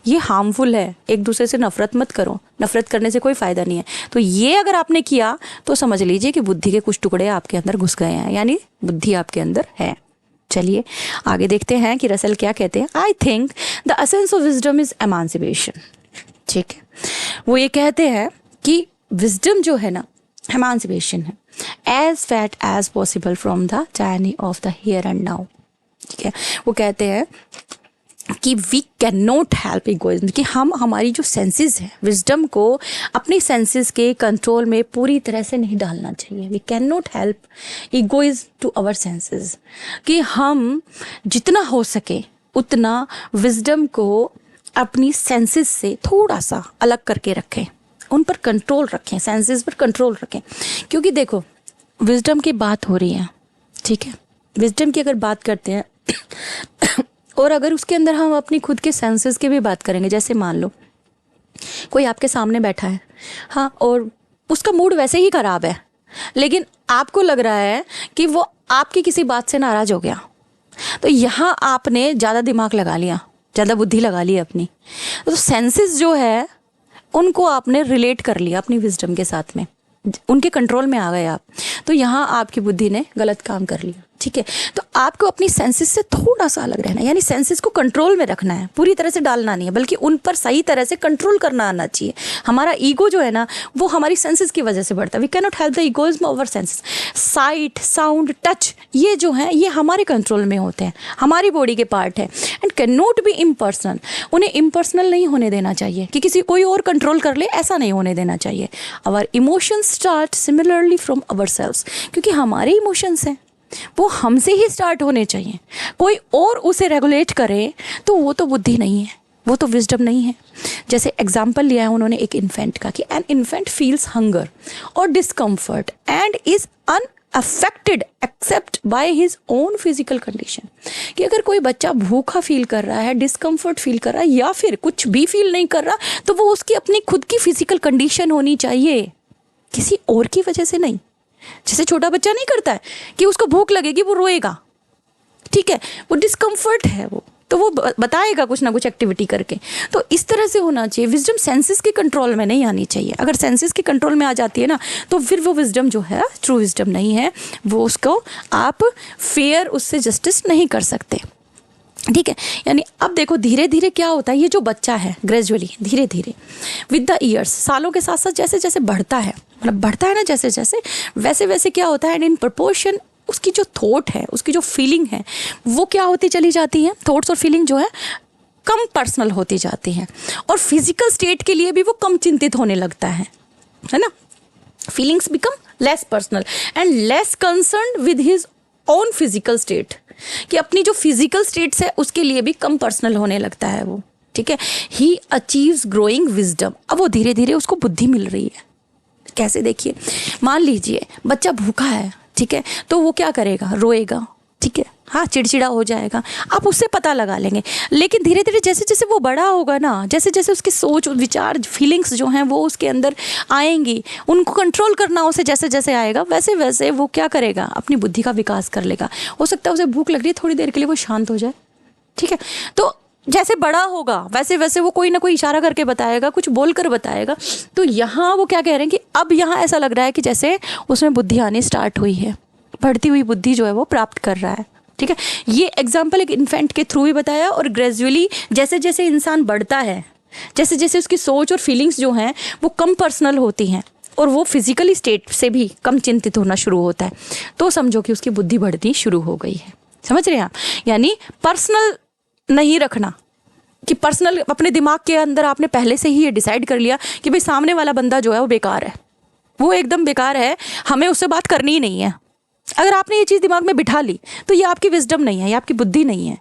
ये हार्मफुल है, एक दूसरे से नफरत मत करो, नफरत करने से कोई फ़ायदा नहीं है। तो ये अगर आपने किया तो समझ लीजिए कि बुद्धि के कुछ टुकड़े आपके अंदर घुस गए हैं, यानी बुद्धि आपके अंदर है। चलिए आगे देखते हैं कि रसल क्या कहते हैं। I think the essence of wisdom is emancipation. ठीक है, वो ये कहते हैं कि विजडम जो है ना, एमांसिपेशन है, as far as possible from the tyranny of the here and now. ठीक है, वो कहते हैं कि we can not help egoism, कि हम हमारी जो सेंसेस हैं, विजडम को अपनी सेंसेस के कंट्रोल में पूरी तरह से नहीं डालना चाहिए। We can not help egoism to our senses, कि हम जितना हो सके उतना विजडम को अपनी सेंसेस से थोड़ा सा अलग करके रखें, उन पर कंट्रोल रखें, सेंसेस पर कंट्रोल रखें। क्योंकि देखो विजडम की बात हो रही है, ठीक है, विजडम की अगर बात करते हैं और अगर उसके अंदर हम अपनी खुद के सेंसेस की भी बात करेंगे, जैसे मान लो कोई आपके सामने बैठा है, हाँ, और उसका मूड वैसे ही ख़राब है, लेकिन आपको लग रहा है कि वो आपकी किसी बात से नाराज़ हो गया, तो यहाँ आपने ज़्यादा दिमाग लगा लिया, ज़्यादा बुद्धि लगा ली अपनी। तो सेंसेस जो है उनको आपने रिलेट कर लिया अपनी विजडम के साथ में, उनके कंट्रोल में आ गए आप, तो यहाँ आपकी बुद्धि ने गलत काम कर लिया। ठीक है, तो आपको अपनी सेंसेस से थोड़ा सा अलग रहना है, यानी सेंसेस को कंट्रोल में रखना है, पूरी तरह से डालना नहीं है, बल्कि उन पर सही तरह से कंट्रोल करना आना चाहिए। हमारा ईगो जो है ना, वो हमारी सेंसेस की वजह से बढ़ता है। We can not help the egoism of our senses. Sight, sound, touch, ये जो है ये हमारे कंट्रोल में होते हैं, हमारी बॉडी के पार्ट है, and can not be impersonal. उन्हें इम्पर्सनल नहीं होने देना चाहिए कि किसी कोई और कंट्रोल कर ले, ऐसा नहीं होने देना चाहिए। Our emotions start similarly from ourselves, क्योंकि हमारे इमोशंस हैं वो हमसे ही स्टार्ट होने चाहिए। कोई और उसे रेगुलेट करे तो वो तो बुद्धि नहीं है, वो तो विजडम नहीं है। जैसे एग्जाम्पल लिया है उन्होंने एक इन्फेंट का, कि एन इन्फेंट फील्स हंगर और discomfort and is unaffected except by his own physical condition. कि अगर कोई बच्चा भूखा फील कर रहा है, डिस्कम्फर्ट फील कर रहा है, या फिर कुछ भी फील नहीं कर रहा, तो वो उसकी अपनी खुद की फिजिकल कंडीशन होनी चाहिए, किसी और की वजह से नहीं। जैसे छोटा बच्चा नहीं करता है कि उसको भूख लगेगी वो रोएगा, ठीक है, वो डिस्कम्फर्ट है, वो तो वो बताएगा कुछ ना कुछ एक्टिविटी करके। तो इस तरह से होना चाहिए। विजडम सेंसेस के कंट्रोल में नहीं आनी चाहिए। अगर सेंसेस के कंट्रोल में आ जाती है ना, तो फिर वो विजडम जो है ट्रू विजडम नहीं है, वो उसको आप फेयर उससे जस्टिस नहीं कर सकते। ठीक है, यानी अब देखो धीरे धीरे क्या होता है, ये जो बच्चा है ग्रेजुअली धीरे धीरे विद द ईयर्स, सालों के साथ साथ जैसे जैसे बढ़ता है, मतलब बढ़ता है ना जैसे जैसे, वैसे वैसे क्या होता है, एंड इन प्रपोर्शन उसकी जो थॉट है, उसकी जो फीलिंग है, वो क्या होती चली जाती है, थॉट्स और फीलिंग जो है कम पर्सनल होती जाती हैं, और फिजिकल स्टेट के लिए भी वो कम चिंतित होने लगता है ना। Feelings become less personal and less concern with his own physical state, कि अपनी जो फिजिकल स्टेट्स है उसके लिए भी कम पर्सनल होने लगता है वो। ठीक है, ही अचीव्स ग्रोइंग विजडम। अब वो धीरे धीरे उसको बुद्धि मिल रही है। कैसे, देखिए, मान लीजिए बच्चा भूखा है, ठीक है, तो वो क्या करेगा, रोएगा, ठीक है, हाँ, चिड़चिड़ा हो जाएगा, आप उससे पता लगा लेंगे। लेकिन धीरे धीरे जैसे जैसे वो बड़ा होगा ना, जैसे जैसे उसकी सोच, विचार, फीलिंग्स जो हैं वो उसके अंदर आएंगी, उनको कंट्रोल करना उसे जैसे जैसे आएगा, वैसे वैसे वो क्या करेगा, अपनी बुद्धि का विकास कर लेगा। हो सकता है उसे भूख लग रही है, थोड़ी देर के लिए वो शांत हो जाए, ठीक है, तो जैसे बड़ा होगा वैसे वैसे वो कोई ना कोई इशारा करके बताएगा, कुछ बोल कर बताएगा। तो यहाँ वो क्या कह रहे हैं कि अब यहाँ ऐसा लग रहा है कि जैसे उसमें बुद्धि आनी स्टार्ट हुई है, बढ़ती हुई बुद्धि जो है वो प्राप्त कर रहा है। ठीक है, ये एग्जाम्पल एक इन्फेंट के थ्रू ही बताया, और ग्रेजुअली जैसे जैसे इंसान बढ़ता है, जैसे जैसे उसकी सोच और फीलिंग्स जो हैं वो कम पर्सनल होती हैं, और वो फिजिकली स्टेट से भी कम चिंतित होना शुरू होता है, तो समझो कि उसकी बुद्धि बढ़नी शुरू हो गई है। समझ रहे हैं आप? यानी पर्सनल नहीं रखना, कि पर्सनल अपने दिमाग के अंदर आपने पहले से ही ये डिसाइड कर लिया कि भाई सामने वाला बंदा जो है वो बेकार है, वो एकदम बेकार है, हमें उससे बात करनी ही नहीं है। अगर आपने ये चीज़ दिमाग में बिठा ली तो ये आपकी विजडम नहीं है, ये आपकी बुद्धि नहीं है।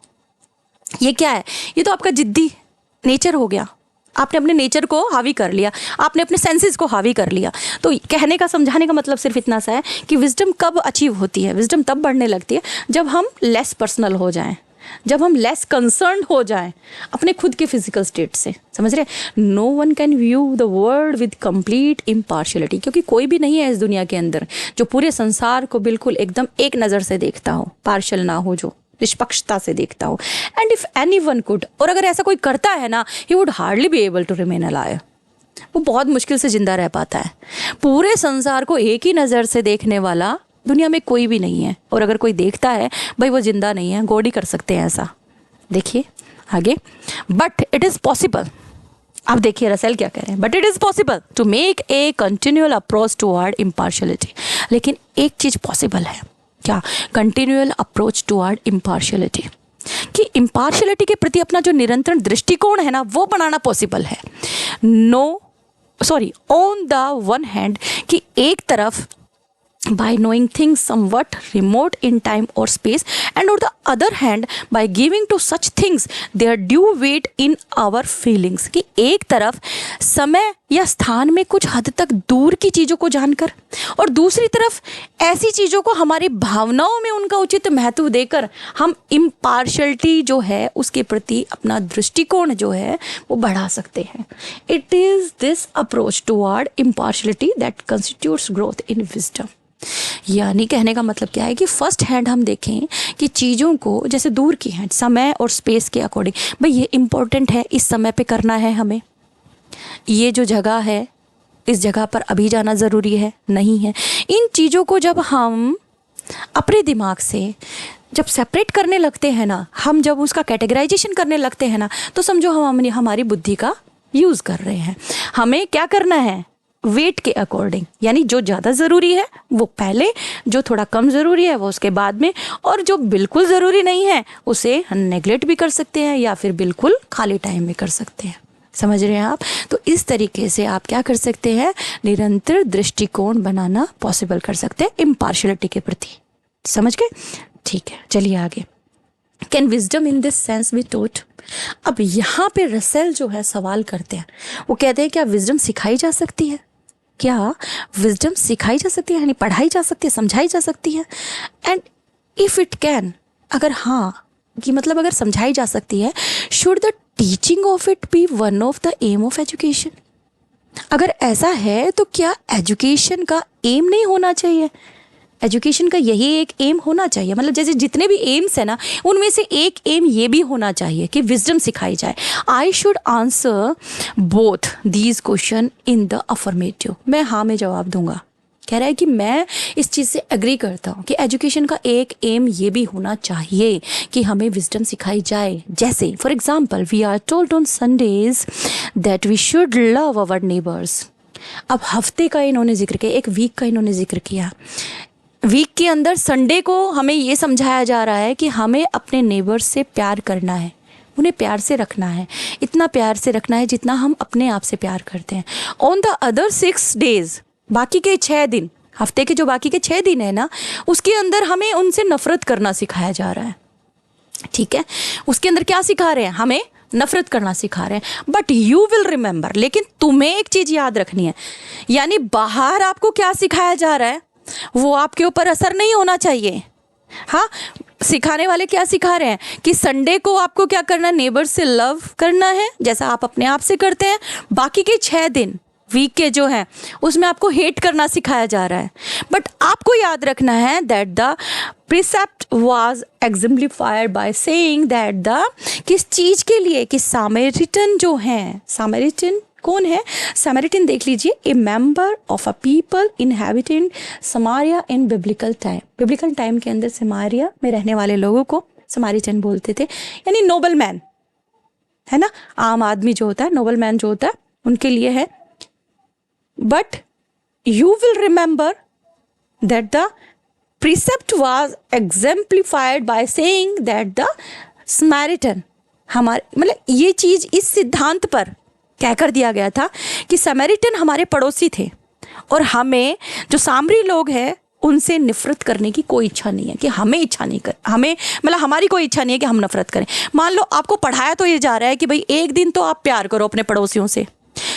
ये क्या है? ये तो आपका जिद्दी नेचर हो गया। आपने अपने नेचर को हावी कर लिया, आपने अपने सेंसेस को हावी कर लिया। तो कहने का, समझाने का मतलब सिर्फ इतना सा है कि विजडम कब अचीव होती है, विजडम तब बढ़ने लगती है जब हम लेस पर्सनल हो जाएं, जब हम लेस कंसर्न हो जाएं अपने खुद के फिजिकल स्टेट से, समझ रहे? No one can view the world with complete impartiality, क्योंकि कोई भी नहीं है इस दुनिया के अंदर जो पूरे संसार को बिल्कुल एकदम एक नज़र से देखता हो, पार्शियल ना हो, जो निष्पक्षता से देखता हो। And if anyone could, और अगर ऐसा कोई करता है ना, he would hardly be able to remain alive. वो बहुत मुश्किल से जिंदा रह पाता है। पूरे संसार को एक ही नज़र से देखने वाला दुनिया में कोई भी नहीं है, और अगर कोई देखता है भाई वो जिंदा नहीं है, गॉड ही कर सकते हैं ऐसा। देखिए आगे, बट इट इज़ पॉसिबल। अब देखिए रसेल क्या कह रहे हैं, but it is possible to make a continual approach toward impartiality. लेकिन एक चीज़ पॉसिबल है, क्या? कंटिन्यूअल अप्रोच टुवर्ड इम्पार्शियलिटी, कि इम्पार्शियलिटी के प्रति अपना जो निरंतर दृष्टिकोण है ना वो बनाना पॉसिबल है। ऑन द वन हैंड, कि एक तरफ by knowing things somewhat remote in time or space, and on the other hand by giving to such things their due weight in our feelings, कि एक तरफ समय या स्थान में कुछ हद तक दूर की चीज़ों को जानकर, और दूसरी तरफ ऐसी चीज़ों को हमारी भावनाओं में उनका उचित महत्व देकर हम इम्पार्शियलिटी जो है उसके प्रति अपना दृष्टिकोण जो है वो बढ़ा सकते हैं। It is this approach toward impartiality that constitutes growth in wisdom. यानी कहने का मतलब क्या है कि फर्स्ट हैंड हम देखें कि चीज़ों को जैसे दूर की हैं, समय और स्पेस के अकॉर्डिंग, भाई ये इम्पोर्टेंट है, इस समय पे करना है हमें, ये जो जगह है इस जगह पर अभी जाना ज़रूरी है, नहीं है। इन चीज़ों को जब हम अपने दिमाग से जब सेपरेट करने लगते हैं ना, हम जब उसका कैटेगराइजेशन करने लगते हैं ना, तो समझो हम हमारी बुद्धि का यूज़ कर रहे हैं। हमें क्या करना है? वेट के अकॉर्डिंग, यानी जो ज़्यादा ज़रूरी है वो पहले, जो थोड़ा कम ज़रूरी है वो उसके बाद में, और जो बिल्कुल ज़रूरी नहीं है उसे हम नेगलेक्ट भी कर सकते हैं या फिर बिल्कुल खाली टाइम में कर सकते हैं। समझ रहे हैं आप? तो इस तरीके से आप क्या कर सकते हैं? निरंतर दृष्टिकोण बनाना पॉसिबल कर सकते हैं इम्पार्शियलिटी के प्रति। समझ गए? ठीक है, चलिए आगे। Can wisdom in this sense be taught? अब यहाँ पे रसेल जो है सवाल करते हैं, वो कहते हैं क्या विजडम सिखाई जा सकती है? क्या विजडम सिखाई जा सकती है, यानी पढ़ाई जा सकती है, समझाई जा सकती है? एंड इफ़ इट कैन, अगर हाँ कि मतलब अगर समझाई जा सकती है, should the teaching of it be one of the aim of education? अगर ऐसा है तो क्या एजुकेशन का एम नहीं होना चाहिए? एजुकेशन का यही एक एम होना चाहिए, मतलब जैसे जितने भी एम्स है ना उनमें से एक एम ये भी होना चाहिए कि विजडम सिखाई जाए। I should answer both these question in the affirmative. मैं हाँ में जवाब दूंगा। कह रहा है कि मैं इस चीज़ से एग्री करता हूँ कि एजुकेशन का एक एम ये भी होना चाहिए कि हमें विजडम सिखाई जाए। जैसे for example we are told on Sundays that we should love our neighbours. अब हफ्ते का इन्होंने जिक्र किया, एक वीक का इन्होंने जिक्र किया। वीक के अंदर संडे को हमें ये समझाया जा रहा है कि हमें अपने नेबर्स से प्यार करना है, उन्हें प्यार से रखना है, इतना प्यार से रखना है जितना हम अपने आप से प्यार करते हैं। ऑन द अदर 6 डेज, बाकी के 6 दिन, हफ्ते के जो बाकी के 6 दिन है ना, उसके अंदर हमें उनसे नफरत करना सिखाया जा रहा है। ठीक है, उसके अंदर क्या सिखा रहे हैं? हमें नफरत करना सिखा रहे हैं। बट यू विल रिमेंबर, लेकिन तुम्हें एक चीज़ याद रखनी है, यानी बाहर आपको क्या सिखाया जा रहा है वो आपके ऊपर असर नहीं होना चाहिए। हाँ, सिखाने वाले क्या सिखा रहे हैं कि संडे को आपको क्या करना है? नेबर्स से लव करना है जैसा आप अपने आप से करते हैं। बाकी के 6 दिन वीक के जो हैं उसमें आपको हेट करना सिखाया जा रहा है। बट आपको याद रखना है that the precept was exemplified by saying that the, किस चीज़ के लिए? कि सामरिटन जो हैं, सामरिटन कौन है? सामरिटन देख लीजिए, ए member of a people inhabitant Samaria in biblical time. Biblical time के अंदर समारिया में रहने वाले लोगों को समारिटन बोलते थे, यानी नोबल मैन, है ना, आम आदमी जो होता है, नोबल मैन जो होता है उनके लिए है। But you will remember that the precept was exemplified by saying that the Samaritan, हमारे मतलब ये चीज़ इस सिद्धांत पर क्या कर दिया गया था कि समरिटन हमारे पड़ोसी थे और हमें जो सामरी लोग हैं उनसे नफरत करने की कोई इच्छा नहीं है, कि हमें इच्छा नहीं कर, हमें मतलब हमारी कोई इच्छा नहीं है कि हम नफरत करें। मान लो आपको पढ़ाया तो ये जा रहा है कि भाई एक दिन तो आप प्यार करो अपने पड़ोसियों से,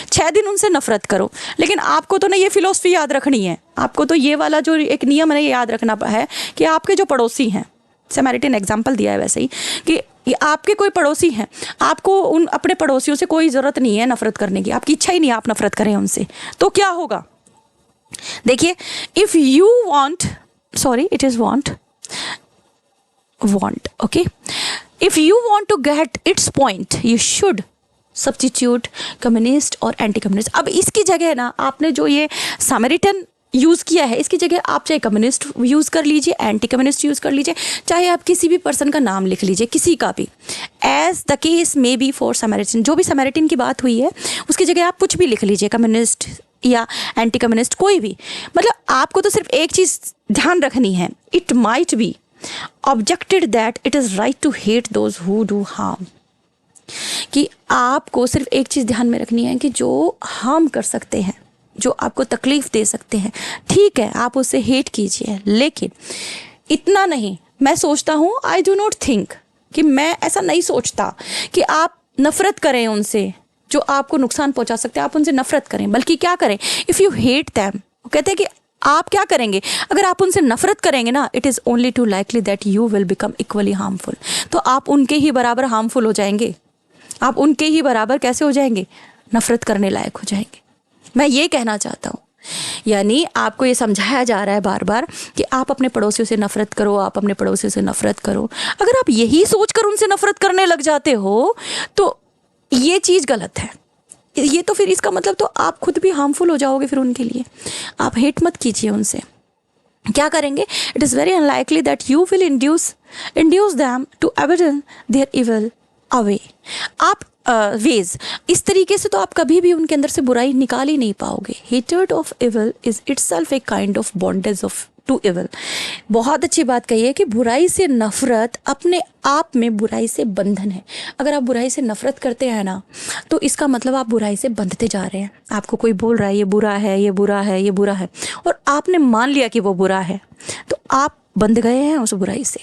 6 दिन उनसे नफरत करो, लेकिन आपको तो ना ये फिलॉसफी याद रखनी है, आपको तो ये वाला जो एक नियम है ये याद रखना है कि आपके जो पड़ोसी हैं समैरिटन एग्जाम्पल दिया है वैसे ही कि ये आपके कोई पड़ोसी हैं, आपको उन अपने पड़ोसियों से कोई ज़रूरत नहीं है नफ़रत करने की, आपकी इच्छा ही नहीं है आप नफ़रत करें उनसे, तो क्या होगा? देखिए, if you want, sorry it is want, okay, if you want to get its point you should substitute communist और एंटी कम्युनिस्ट। अब इसकी जगह ना आपने जो ये समैरिटन यूज़ किया है, इसकी जगह आप चाहे कम्युनिस्ट यूज़ कर लीजिए, एंटी कम्युनिस्ट यूज़ कर लीजिए, चाहे आप किसी भी पर्सन का नाम लिख लीजिए, किसी का भी, as the case may be for Samaritan. जो भी समैरिटन की बात हुई है उसकी जगह आप कुछ भी लिख लीजिए, कम्युनिस्ट या एंटी कम्युनिस्ट, कोई भी। मतलब आपको तो सिर्फ एक चीज़ ध्यान रखनी है, it might be objected that it is right to hate those who do harm. कि आपको सिर्फ एक चीज़ ध्यान में रखनी है कि जो हार्म कर सकते हैं, जो आपको तकलीफ़ दे सकते हैं, ठीक है आप उससे हेट कीजिए, लेकिन इतना नहीं। मैं सोचता हूँ, आई डू नॉट थिंक, कि मैं ऐसा नहीं सोचता कि आप नफ़रत करें उनसे जो आपको नुकसान पहुँचा सकते हैं, आप उनसे नफ़रत करें, बल्कि क्या करें, इफ़ यू हेट दैम, कहते हैं कि आप क्या करेंगे अगर आप उनसे नफ़रत करेंगे ना, it is only too likely that you will become equally harmful. तो आप उनके ही बराबर हार्मफुल हो जाएंगे, आप उनके ही बराबर कैसे हो जाएंगे, नफ़रत करने लायक हो जाएंगे। मैं ये कहना चाहता हूँ, यानी आपको ये समझाया जा रहा है बार बार कि आप अपने पड़ोसियों से नफ़रत करो, आप अपने पड़ोसियों से नफ़रत करो। अगर आप यही सोचकर उनसे नफ़रत करने लग जाते हो तो ये चीज़ गलत है। ये तो फिर इसका मतलब तो आप खुद भी हार्मफुल हो जाओगे फिर उनके लिए। आप हेट मत कीजिए उनसे। क्या करेंगे, it is very unlikely that you will induce them to abandon their evil away. आप वेज इस तरीके से तो आप कभी भी उनके अंदर से बुराई निकाल ही नहीं पाओगे। Hatred of evil is itself a kind of bondage of to evil. बहुत अच्छी बात कही है कि बुराई से नफरत अपने आप में बुराई से बंधन है। अगर आप बुराई से नफरत करते हैं ना, तो इसका मतलब आप बुराई से बंधते जा रहे हैं। आपको कोई बोल रहा है ये बुरा है, ये बुरा है, ये बुरा है, और आपने मान लिया कि वो बुरा है, तो आप बंध गए हैं उस बुराई से।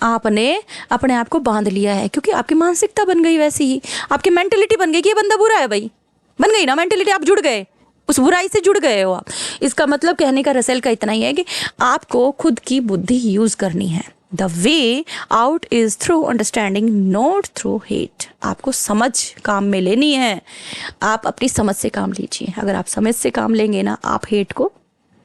आपने अपने आप को बांध लिया है, क्योंकि आपकी मानसिकता बन गई वैसी ही, आपकी मेंटेलिटी बन गई कि ये बंदा बुरा है। भाई बन गई ना मेंटेलिटी, आप जुड़ गए, उस बुराई से जुड़ गए हो आप। इसका मतलब कहने का रसल का इतना ही है कि आपको खुद की बुद्धि यूज़ करनी है। The way out is through understanding, not through hate. आपको समझ काम में लेनी है, आप अपनी समझ से काम लीजिए। अगर आप समझ से काम लेंगे ना, आप हेट को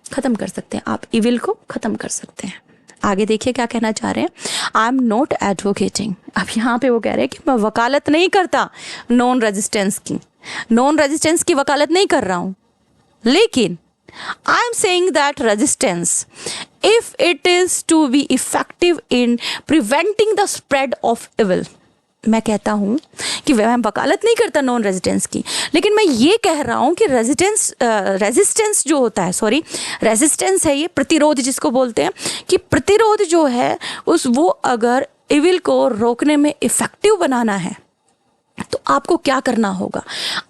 ख़त्म कर सकते हैं, आप इविल को ख़त्म कर सकते हैं। आगे देखिए क्या कहना चाह रहे हैं, आई एम नॉट एडवोकेटिंग। अब यहाँ पे वो कह रहे हैं कि मैं वकालत नहीं करता नॉन रेजिस्टेंस की, नॉन रेजिस्टेंस की वकालत नहीं कर रहा हूँ, लेकिन I am saying that resistance, if it is to be effective in preventing the spread of evil. मैं कहता हूँ कि मैं वकालत नहीं करता नॉन रेजिस्टेंस की, लेकिन मैं ये कह रहा हूँ कि रेजिस्टेंस जो होता है, सॉरी रेजिस्टेंस है ये प्रतिरोध जिसको बोलते हैं, कि प्रतिरोध जो है वो अगर इविल को रोकने में इफ़ेक्टिव बनाना है तो आपको क्या करना होगा,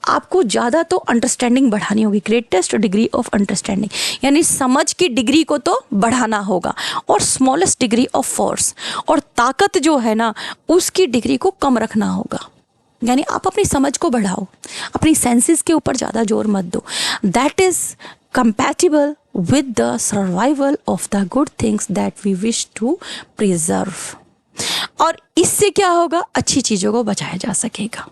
आपको ज़्यादा तो अंडरस्टैंडिंग बढ़ानी होगी, ग्रेटेस्ट डिग्री ऑफ अंडरस्टैंडिंग, यानी समझ की डिग्री को तो बढ़ाना होगा, और स्मॉलेस्ट डिग्री ऑफ फोर्स, और ताकत जो है ना उसकी डिग्री को कम रखना होगा। यानी आप अपनी समझ को बढ़ाओ, अपनी सेंसेस के ऊपर ज़्यादा जोर मत दो। That is compatible with the survival of the good things that we wish to preserve। और इससे क्या होगा, अच्छी चीज़ों को बचाया जा सकेगा।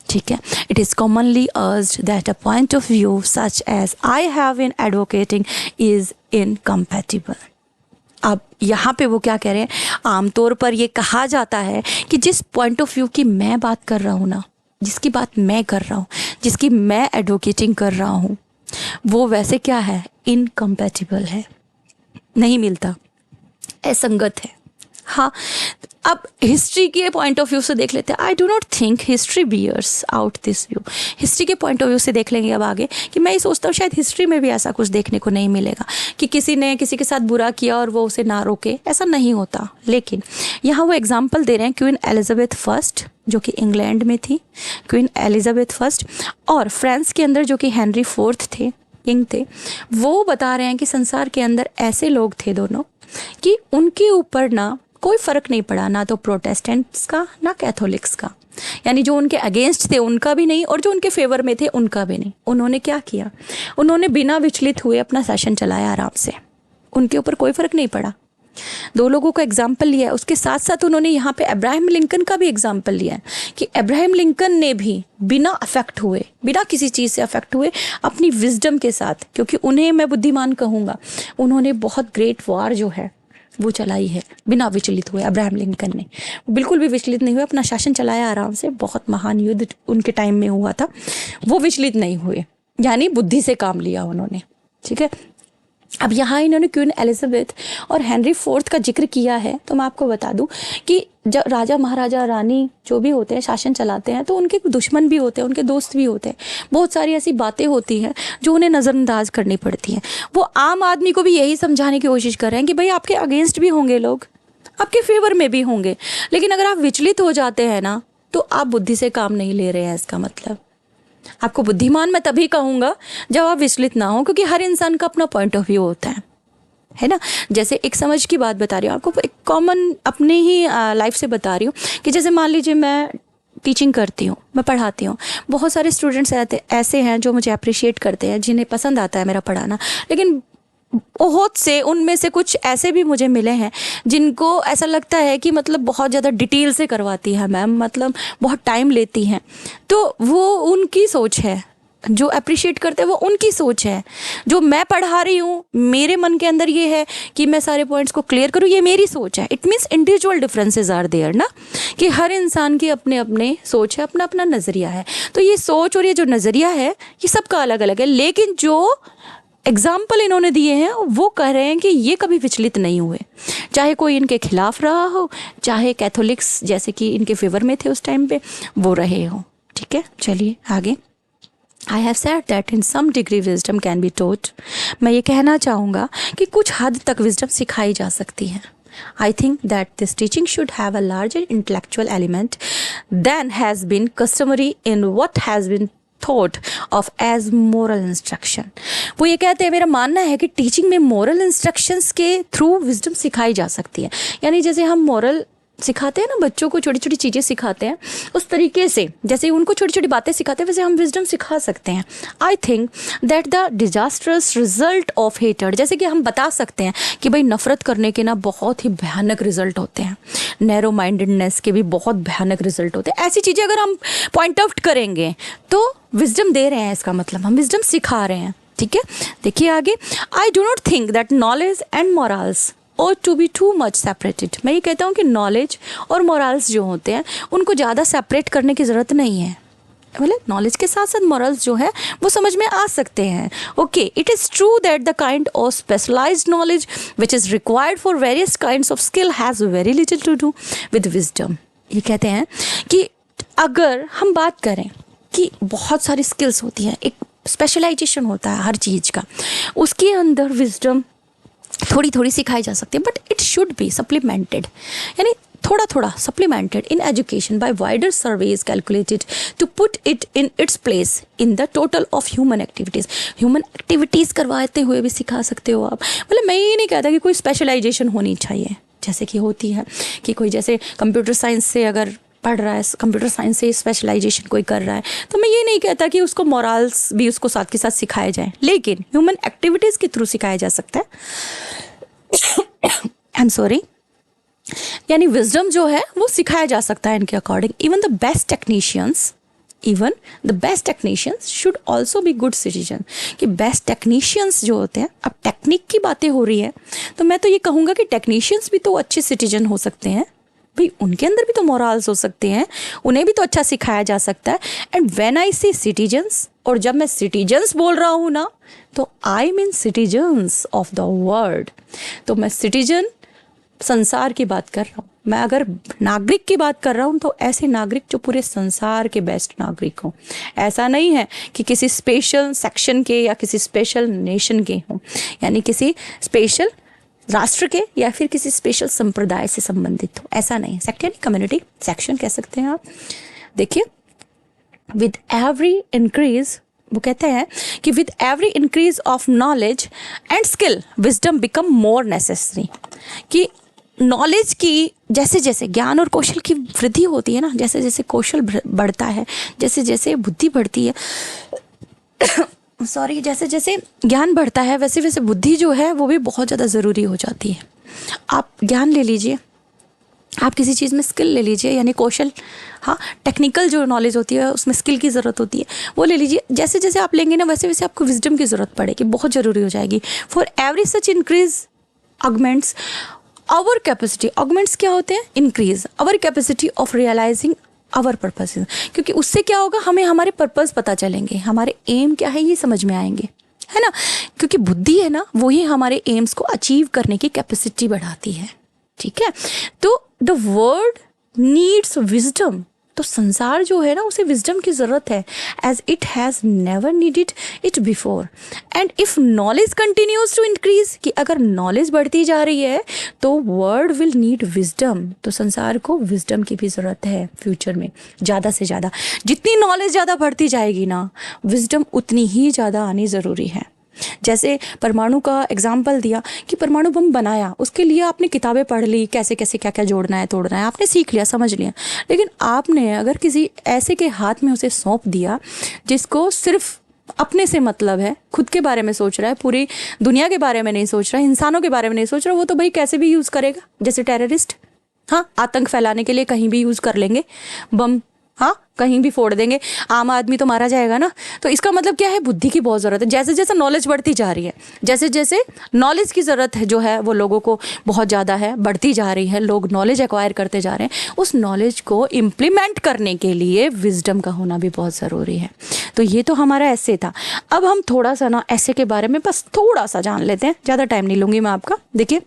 ठीक है, it is commonly urged that a point of view such as I have in advocating is incompatible. अब यहाँ पे वो क्या कह रहे हैं, आमतौर पर ये कहा जाता है कि जिस पॉइंट ऑफ व्यू की मैं बात कर रहा हूँ ना, जिसकी बात मैं कर रहा हूँ, जिसकी मैं एडवोकेटिंग कर रहा हूँ, वो वैसे क्या है, इनकम्पैटिबल है, नहीं मिलता, असंगत है। हाँ, अब हिस्ट्री के पॉइंट ऑफ व्यू से देख लेते हैं। I do not think history bears out this view. History के पॉइंट ऑफ व्यू से देख लेंगे अब आगे, कि मैं ये सोचता हूँ शायद हिस्ट्री में भी ऐसा कुछ देखने को नहीं मिलेगा कि किसी ने किसी के साथ बुरा किया और वो उसे ना रोके, ऐसा नहीं होता। लेकिन यहाँ वो एग्जाम्पल दे रहे हैं क्वीन एलिजाबेथ फर्स्ट जो कि इंग्लैंड में थी, क्वीन एलिजाबेथ फर्स्ट, और फ्रांस के अंदर जो कि हेनरी फोर्थ थे, किंग थे। वो बता रहे हैं कि संसार के अंदर ऐसे लोग थे दोनों कि उनके ऊपर ना कोई फ़र्क नहीं पड़ा, ना तो प्रोटेस्टेंट्स का ना कैथोलिक्स का, यानी जो उनके अगेंस्ट थे उनका भी नहीं और जो उनके फेवर में थे उनका भी नहीं। उन्होंने क्या किया, उन्होंने बिना विचलित हुए अपना शासन चलाया आराम से, उनके ऊपर कोई फ़र्क नहीं पड़ा। दो लोगों का एग्जाम्पल लिया है, उसके साथ साथ उन्होंने यहाँ पे अब्राहम लिंकन का भी एग्जाम्पल लिया है कि अब्राहम लिंकन ने भी बिना अफेक्ट हुए, बिना किसी चीज़ से अफेक्ट हुए, अपनी विजडम के साथ, क्योंकि उन्हें मैं बुद्धिमान कहूँगा, उन्होंने बहुत ग्रेट वॉर जो है वो चलाई है बिना विचलित हुए। अब्राहम लिंकन ने बिल्कुल भी विचलित नहीं हुए, अपना शासन चलाया आराम से। बहुत महान युद्ध उनके टाइम में हुआ था, वो विचलित नहीं हुए, यानी बुद्धि से काम लिया उन्होंने। ठीक है, अब यहाँ इन्होंने क्वीन एलिजाबेथ और हेनरी फोर्थ का जिक्र किया है, तो मैं आपको बता दूं कि जब राजा महाराजा रानी जो भी होते हैं शासन चलाते हैं, तो उनके दुश्मन भी होते हैं, उनके दोस्त भी होते हैं। बहुत सारी ऐसी बातें होती हैं जो उन्हें नज़रअंदाज करनी पड़ती हैं। वो आम आदमी को भी यही समझाने की कोशिश कर रहे हैं कि भाई आपके अगेंस्ट भी होंगे लोग, आपके फेवर में भी होंगे, लेकिन अगर आप विचलित हो जाते हैं ना, तो आप बुद्धि से काम नहीं ले रहे हैं। इसका मतलब आपको बुद्धिमान मैं तभी कहूँगा जब आप विचलित ना हो, क्योंकि हर इंसान का अपना पॉइंट ऑफ व्यू होता है ना। जैसे एक समझ की बात बता रही हूँ आपको, एक कॉमन अपने ही लाइफ से बता रही हूँ कि जैसे मान लीजिए मैं टीचिंग करती हूँ, मैं पढ़ाती हूँ, बहुत सारे स्टूडेंट्स ऐसे हैं जो मुझे अप्रिशिएट करते हैं, जिन्हें पसंद आता है मेरा पढ़ाना, लेकिन बहुत से उनमें से कुछ ऐसे भी मुझे मिले हैं जिनको ऐसा लगता है कि मतलब बहुत ज़्यादा डिटेल से करवाती है मैम, मतलब बहुत टाइम लेती हैं। तो वो उनकी सोच है, जो अप्रिशिएट करते हैं वो उनकी सोच है। जो मैं पढ़ा रही हूँ, मेरे मन के अंदर ये है कि मैं सारे पॉइंट्स को क्लियर करूँ, ये मेरी सोच है। It means individual differences are there ना, कि हर इंसान की अपने अपने सोच है, अपना अपना नज़रिया है। तो ये सोच और ये जो नज़रिया है ये सबका अलग अलग है, लेकिन जो एग्जाम्पल इन्होंने दिए हैं वो कह रहे हैं कि ये कभी विचलित नहीं हुए, चाहे कोई इनके खिलाफ रहा हो, चाहे कैथोलिक्स जैसे कि इनके फेवर में थे उस टाइम पे वो रहे हो। ठीक है, चलिए आगे। I have said that in some degree wisdom can be taught. मैं ये कहना चाहूँगा कि कुछ हद तक विजडम सिखाई जा सकती है। I think that this teaching should have a larger intellectual element than has been customary in what has been thought of as moral instruction. वो ये कहते हैं, मेरा मानना है कि टीचिंग में मोरल इंस्ट्रक्शंस के थ्रू विजडम सिखाई जा सकती है। यानी जैसे हम मोरल सिखाते हैं ना, बच्चों को छोटी छोटी चीज़ें सिखाते हैं, उस तरीके से जैसे उनको छोटी छोटी बातें सिखाते हैं वैसे हम विजडम सिखा सकते हैं। I think that the disasters result of hatred, जैसे कि हम बता सकते हैं कि भाई नफरत करने के ना बहुत ही भयानक रिजल्ट होते हैं, नैरो माइंडेडनेस के भी बहुत भयानक रिजल्ट होते हैं। ऐसी चीज़ें अगर हम पॉइंट आउट करेंगे तो विजडम दे रहे हैं, इसका मतलब हम विजडम सिखा रहे हैं। ठीक है, देखिए आगे। I do not think that knowledge and morals are to be too much separated. मैं ये कहता हूँ कि नॉलेज और मॉरल्स जो होते हैं उनको ज़्यादा सेपरेट करने की ज़रूरत नहीं है। मतलब नॉलेज के साथ साथ मॉरल्स जो है वो समझ में आ सकते हैं। Okay, it is true that the kind of specialised knowledge which is required for various kinds of skill has very little to do with wisdom. ये कहते हैं कि अगर हम बात करें कि बहुत सारी स्किल्स होती हैं, एक स्पेशलाइजेशन होता है हर चीज़ का, उसके अंदर विजडम थोड़ी थोड़ी सिखाई जा सकती है, but it should be supplemented, यानी थोड़ा थोड़ा supplemented in education by wider surveys calculated to put it in its place in the total of human activities. Human activities करवाते हुए भी सिखा सकते हो आप। मतलब मैं ये नहीं कहता कि कोई स्पेशलाइजेशन होनी चाहिए, जैसे कि होती है कि कोई जैसे कंप्यूटर साइंस से अगर पढ़ रहा है, कंप्यूटर साइंस से स्पेशलाइजेशन कोई कर रहा है, तो मैं ये नहीं कहता कि उसको मॉरल्स भी उसको साथ के साथ सिखाया जाए, लेकिन ह्यूमन एक्टिविटीज़ के थ्रू सिखाया जा सकता है। आई एम सॉरी, यानी विजडम जो है वो सिखाया जा सकता है इनके according. Even the best technicians should also be good citizen. कि बेस्ट टेक्नीशियंस जो होते हैं, अब टेक्निक की बातें हो रही है तो मैं तो ये कहूँगा कि टेक्नीशियंस भी तो अच्छे सिटीजन हो सकते हैं भाई, उनके अंदर भी तो मॉरल्स हो सकते हैं, उन्हें भी तो अच्छा सिखाया जा सकता है। And when I see citizens, और जब मैं सिटीजन्स बोल रहा हूँ ना, तो I mean citizens of the world. तो मैं सिटीजन संसार की बात कर रहा हूँ। मैं अगर नागरिक की बात कर रहा हूँ तो ऐसे नागरिक जो पूरे संसार के बेस्ट नागरिक हों। ऐसा नहीं है कि किसी स्पेशल सेक्शन के या किसी स्पेशल नेशन के हों, यानी किसी स्पेशल राष्ट्र के या फिर किसी स्पेशल संप्रदाय से संबंधित हो, ऐसा नहीं। सेक्ट यानी कम्युनिटी, सेक्शन कह सकते हैं आप। देखिए, विद एवरी इंक्रीज, वो कहते हैं कि with every increase of knowledge and skill wisdom become more necessary. कि नॉलेज की जैसे जैसे ज्ञान और कौशल की वृद्धि होती है ना, जैसे जैसे कौशल बढ़ता है, जैसे जैसे बुद्धि बढ़ती है जैसे जैसे ज्ञान बढ़ता है वैसे वैसे बुद्धि जो है वो भी बहुत ज़्यादा ज़रूरी हो जाती है। आप ज्ञान ले लीजिए, आप किसी चीज़ में स्किल ले लीजिए, यानी कौशल, हाँ, टेक्निकल जो नॉलेज होती है उसमें स्किल की ज़रूरत होती है, वो ले लीजिए। जैसे जैसे आप लेंगे ना वैसे वैसे आपको विजडम की ज़रूरत पड़ेगी, बहुत ज़रूरी हो जाएगी। For every such increase augments our capacity. Augments क्या होते हैं? Increase our capacity of realising our purpose. क्योंकि उससे क्या होगा, हमें हमारे पर्पस पता चलेंगे, हमारे एम क्या है ये समझ में आएंगे, है ना। क्योंकि बुद्धि है ना, वही हमारे एम्स को अचीव करने की कैपेसिटी बढ़ाती है, ठीक है। तो द वर्ल्ड नीड्स विजडम। तो संसार जो है ना उसे विजडम की ज़रूरत है, as it has never needed it before. And if knowledge continues to increase, कि अगर नॉलेज बढ़ती जा रही है तो वर्ल्ड विल नीड विजडम। तो संसार को विजडम की भी ज़रूरत है फ्यूचर में, ज़्यादा से ज़्यादा। जितनी नॉलेज ज़्यादा बढ़ती जाएगी ना, विजडम उतनी ही ज़्यादा आनी ज़रूरी है। जैसे परमाणु का एग्जाम्पल दिया कि परमाणु बम बनाया, उसके लिए आपने किताबें पढ़ ली, कैसे कैसे क्या क्या जोड़ना है तोड़ना है, आपने सीख लिया, समझ लिया। लेकिन आपने अगर किसी ऐसे के हाथ में उसे सौंप दिया जिसको सिर्फ अपने से मतलब है, खुद के बारे में सोच रहा है, पूरी दुनिया के बारे में नहीं सोच रहा, इंसानों के बारे में नहीं सोच रहा, वो तो भाई कैसे भी यूज़ करेगा। जैसे टेररिस्ट, हाँ, आतंक फैलाने के लिए कहीं भी यूज़ कर लेंगे बम, हाँ, कहीं भी फोड़ देंगे, आम आदमी तो मारा जाएगा ना। तो इसका मतलब क्या है, बुद्धि की बहुत ज़रूरत है। जैसे जैसे नॉलेज बढ़ती जा रही है, जैसे जैसे नॉलेज की ज़रूरत है जो है वो लोगों को बहुत ज़्यादा है, बढ़ती जा रही है, लोग नॉलेज एक्वायर करते जा रहे हैं, उस नॉलेज को इम्प्लीमेंट करने के लिए विजडम का होना भी बहुत ज़रूरी है। तो ये तो हमारा ऐसे था। अब हम थोड़ा सा ना ऐसे के बारे में बस थोड़ा सा जान लेते हैं, ज़्यादा टाइम नहीं लूँगी मैं आपका। देखिए,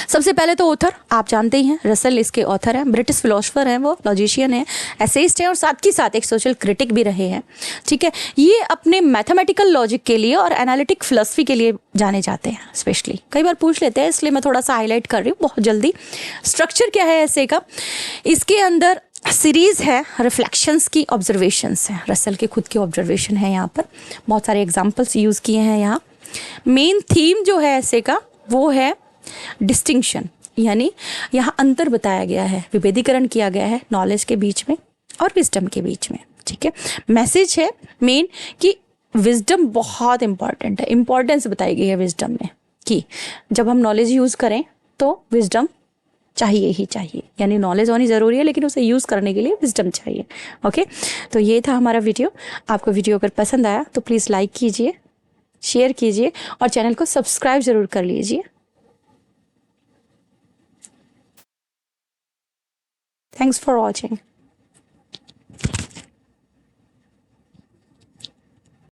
सबसे पहले तो ऑथर आप जानते ही हैं, रसल इसके ऑथर हैं, ब्रिटिश फिलोसफर हैं, वो लॉजिशियन हैं, एसेइस्ट हैं और साथ ही साथ एक सोशल क्रिटिक भी रहे हैं, ठीक है। ये अपने मैथमेटिकल लॉजिक के लिए और एनालिटिक फिलोसफी के लिए जाने जाते हैं, स्पेशली कई बार पूछ लेते हैं, इसलिए मैं थोड़ा सा हाईलाइट कर रही हूँ बहुत जल्दी। स्ट्रक्चर क्या है ऐसे का, इसके अंदर सीरीज है रिफ्लेक्शंस की, ऑब्जर्वेशंस हैं, रसल के खुद के ऑब्जर्वेशन है, यहाँ पर बहुत सारे एग्जाम्पल्स यूज़ किए हैं। यहाँ मेन थीम जो है ऐसे का वो है डिस्टिंक्शन, यानी यहाँ अंतर बताया गया है, विभेदीकरण किया गया है नॉलेज के बीच में और विजडम के बीच में, ठीक है। मैसेज है मेन कि विजडम बहुत इंपॉर्टेंट है, इंपॉर्टेंस बताई गई है विजडम में कि जब हम नॉलेज यूज़ करें तो विजडम चाहिए ही चाहिए, यानी नॉलेज होनी ज़रूरी है लेकिन उसे यूज़ करने के लिए विजडम चाहिए। ओके, तो ये था हमारा वीडियो। आपको वीडियो अगर पसंद आया तो प्लीज़ लाइक कीजिए, शेयर कीजिए और चैनल को सब्सक्राइब ज़रूर कर लीजिए। Thanks for watching.